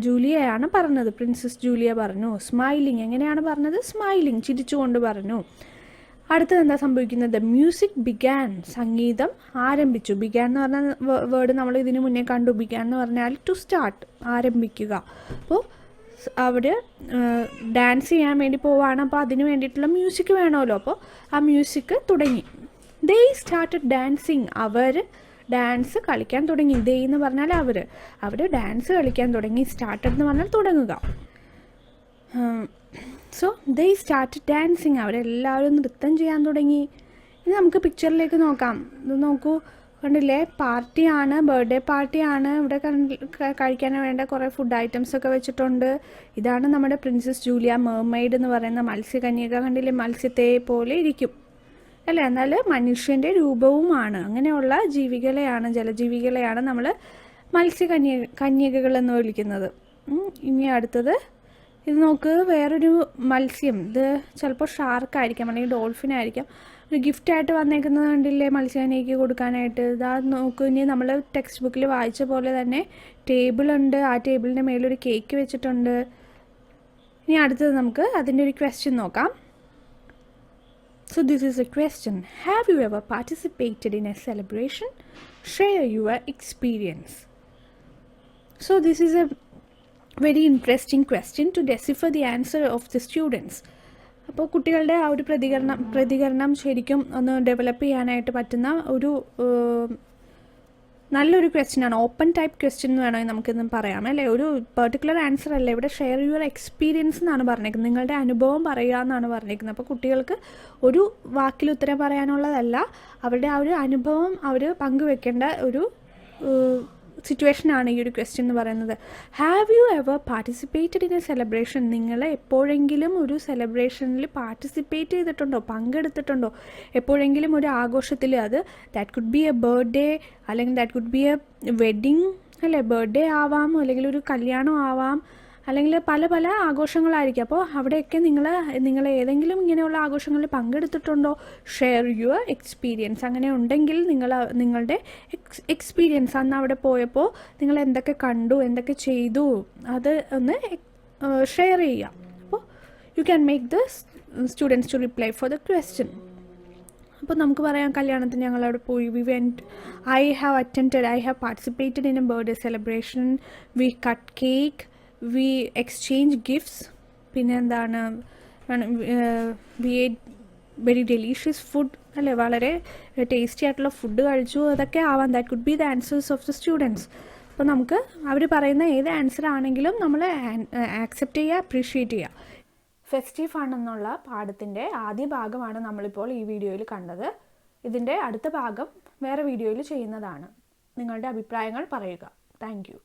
ജൂലിയയാണ് പറഞ്ഞത്. പ്രിൻസസ് ജൂലിയ പറഞ്ഞു. സ്മൈലിംഗ്. എങ്ങനെയാണ് പറഞ്ഞത്? സ്മൈലിംഗ്, ചിരിച്ചുകൊണ്ട് പറഞ്ഞു. അടുത്തത് എന്താ സംഭവിക്കുന്നത്? Music began. സംഗീതം ആരംഭിച്ചു. ബിഗാൻ എന്ന് പറഞ്ഞ വേർഡ് നമ്മൾ ഇതിനു മുന്നേ കണ്ടു. ബിഗാൻ എന്ന് പറഞ്ഞാൽ ടു സ്റ്റാർട്ട്, ആരംഭിക്കുക. അപ്പോൾ അവർ ഡാൻസ് ചെയ്യാൻ വേണ്ടി പോവാണ്. അപ്പോൾ അതിന് വേണ്ടിയിട്ടുള്ള മ്യൂസിക് വേണമല്ലോ. അപ്പോൾ ആ മ്യൂസിക് തുടങ്ങി. They started dancing. അവർ ഡാൻസ് കളിക്കാൻ തുടങ്ങി. ദേ എന്ന് പറഞ്ഞാൽ അവർ ഡാൻസ് കളിക്കാൻ തുടങ്ങി. സ്റ്റാർട്ടഡ് എന്ന് പറഞ്ഞാൽ തുടങ്ങുക. So they started dancing. അവരെല്ലാവരും നൃത്തം ചെയ്യാൻ തുടങ്ങി. ഇനി നമുക്ക് പിക്ചറിലേക്ക് നോക്കാം. ഇത് നോക്കൂ, കണ്ടില്ലേ? പാർട്ടിയാണ്, ബർത്ത്ഡേ പാർട്ടിയാണ്. ഇവിടെ കഴിക്കാൻ വേണ്ട കുറേ ഫുഡ് ഐറ്റംസ് ഒക്കെ വെച്ചിട്ടുണ്ട്. ഇതാണ് നമ്മുടെ പ്രിൻസസ് ജൂലിയ മെർമെയ്ഡ് എന്ന് പറയുന്ന മത്സ്യകന്യക. കണ്ടില്ലേ? മത്സ്യത്തെ പോലെ ഇരിക്കും അല്ലേ? എന്നാൽ മനുഷ്യൻ്റെ രൂപവുമാണ്. അങ്ങനെയുള്ള ജീവികളെയാണ്, ജലജീവികളെയാണ് നമ്മൾ കന്യകകൾ എന്ന് വിളിക്കുന്നത്. ഇനി അടുത്തത് ഇത് നോക്ക്, വേറൊരു മത്സ്യം. ഇത് ചിലപ്പോൾ ഷാർക്കായിരിക്കാം അല്ലെങ്കിൽ ഡോൾഫിനായിരിക്കാം. ഒരു ഗിഫ്റ്റായിട്ട് വന്നേക്കുന്നത് കണ്ടില്ലേ? മത്സ്യകന്യയ്ക്ക് കൊടുക്കാനായിട്ട്. ഇതാ നോക്ക്, ഇനി നമ്മൾ ടെക്സ്റ്റ് ബുക്കിൽ വായിച്ച പോലെ തന്നെ ടേബിളുണ്ട്. ആ ടേബിളിൻ്റെ മേലൊരു കേക്ക് വെച്ചിട്ടുണ്ട്. ഇനി അടുത്തത് നമുക്ക് അതിൻ്റെ ഒരു ക്വസ്റ്റ്യൻ നോക്കാം. So this is a question. Have you ever participated in a celebration? Share your experience. So this is a very interesting question to decipher the answer of the students. അപ്പോൾ കുട്ടികളുടെ ആ ഒരു പ്രതികരണം ശരിക്കും ഒന്ന് ഡെവലപ്പ് ചെയ്യാനായിട്ട് പറ്റുന്ന ഒരു നല്ലൊരു ക്വസ്റ്റ്യനാണ്. ഓപ്പൺ ടൈപ്പ് ക്വസ്റ്റ്യൻ എന്ന് വേണമെങ്കിൽ നമുക്കിന്ന് പറയാം അല്ലേ? ഒരു പെർട്ടിക്കുലർ ആൻസർ അല്ല. ഇവിടെ ഷെയർ യുവർ എക്സ്പീരിയൻസ് എന്നാണ് പറഞ്ഞേക്കുന്നത്. നിങ്ങളുടെ അനുഭവം പറയുക എന്നാണ് പറഞ്ഞേക്കുന്നത്. അപ്പോൾ കുട്ടികൾക്ക് ഒരു വാക്കിൽ ഉത്തരം പറയാനുള്ളതല്ല, അവരുടെ ആ ഒരു അനുഭവം അവർ പങ്കുവെക്കേണ്ട ഒരു സിറ്റുവേഷനാണ് ഈ ഒരു ക്വസ്റ്റ്യൻ എന്ന് പറയുന്നത്. Have you ever participated in A celebration? നിങ്ങൾ എപ്പോഴെങ്കിലും ഒരു സെലിബ്രേഷനിൽ പാർട്ടിസിപ്പേറ്റ് ചെയ്തിട്ടുണ്ടോ, പങ്കെടുത്തിട്ടുണ്ടോ? എപ്പോഴെങ്കിലും ഒരു ആഘോഷത്തിൽ, അത് that could be a birthday, അല്ലെങ്കിൽ that could be a wedding അല്ലേ? ബർത്ത്ഡേ ആവാം, അല്ലെങ്കിൽ ഒരു കല്യാണം ആവാം, അല്ലെങ്കിൽ പല പല ആഘോഷങ്ങളായിരിക്കും. അപ്പോൾ അവിടെയൊക്കെ നിങ്ങൾ ഏതെങ്കിലും ഇങ്ങനെയുള്ള ആഘോഷങ്ങളിൽ പങ്കെടുത്തിട്ടുണ്ടോ? Share your experience. അങ്ങനെ ഉണ്ടെങ്കിൽ നിങ്ങളുടെ എക്സ്പീരിയൻസ്, അന്ന് അവിടെ പോയപ്പോൾ നിങ്ങൾ എന്തൊക്കെ കണ്ടു, എന്തൊക്കെ ചെയ്തു, അത് ഒന്ന് ഷെയർ ചെയ്യാം. അപ്പോൾ you can make the students to reply for the question. അപ്പോൾ നമുക്ക് പറയാം, കല്യാണത്തിന് ഞങ്ങളവിടെ പോയി. I have participated in a birthday celebration. We cut cake. We exchange gifts. പിന്നെ എന്താണ്, വി ഏറ്റ് വെരി ഡെലീഷ്യസ് ഫുഡ് അല്ലേ? വളരെ ടേസ്റ്റി ആയിട്ടുള്ള ഫുഡ് കഴിച്ചു. അതൊക്കെ ആവാം. That could be the answers of the students. അപ്പോൾ നമുക്ക് അവർ പറയുന്ന ഏത് ആൻസർ ആണെങ്കിലും നമ്മൾ ആക്സെപ്റ്റ് ചെയ്യുക, അപ്രീഷിയേറ്റ് ചെയ്യുക. ഫെസ്റ്റീവ് ഫൺ എന്നുള്ള പാഠത്തിൻ്റെ ആദ്യ ഭാഗമാണ് നമ്മളിപ്പോൾ ഈ വീഡിയോയിൽ കണ്ടത്. ഇതിൻ്റെ അടുത്ത ഭാഗം വേറെ വീഡിയോയിൽ ചെയ്യുന്നതാണ്. നിങ്ങളുടെ അഭിപ്രായങ്ങൾ പറയുക. Thank you.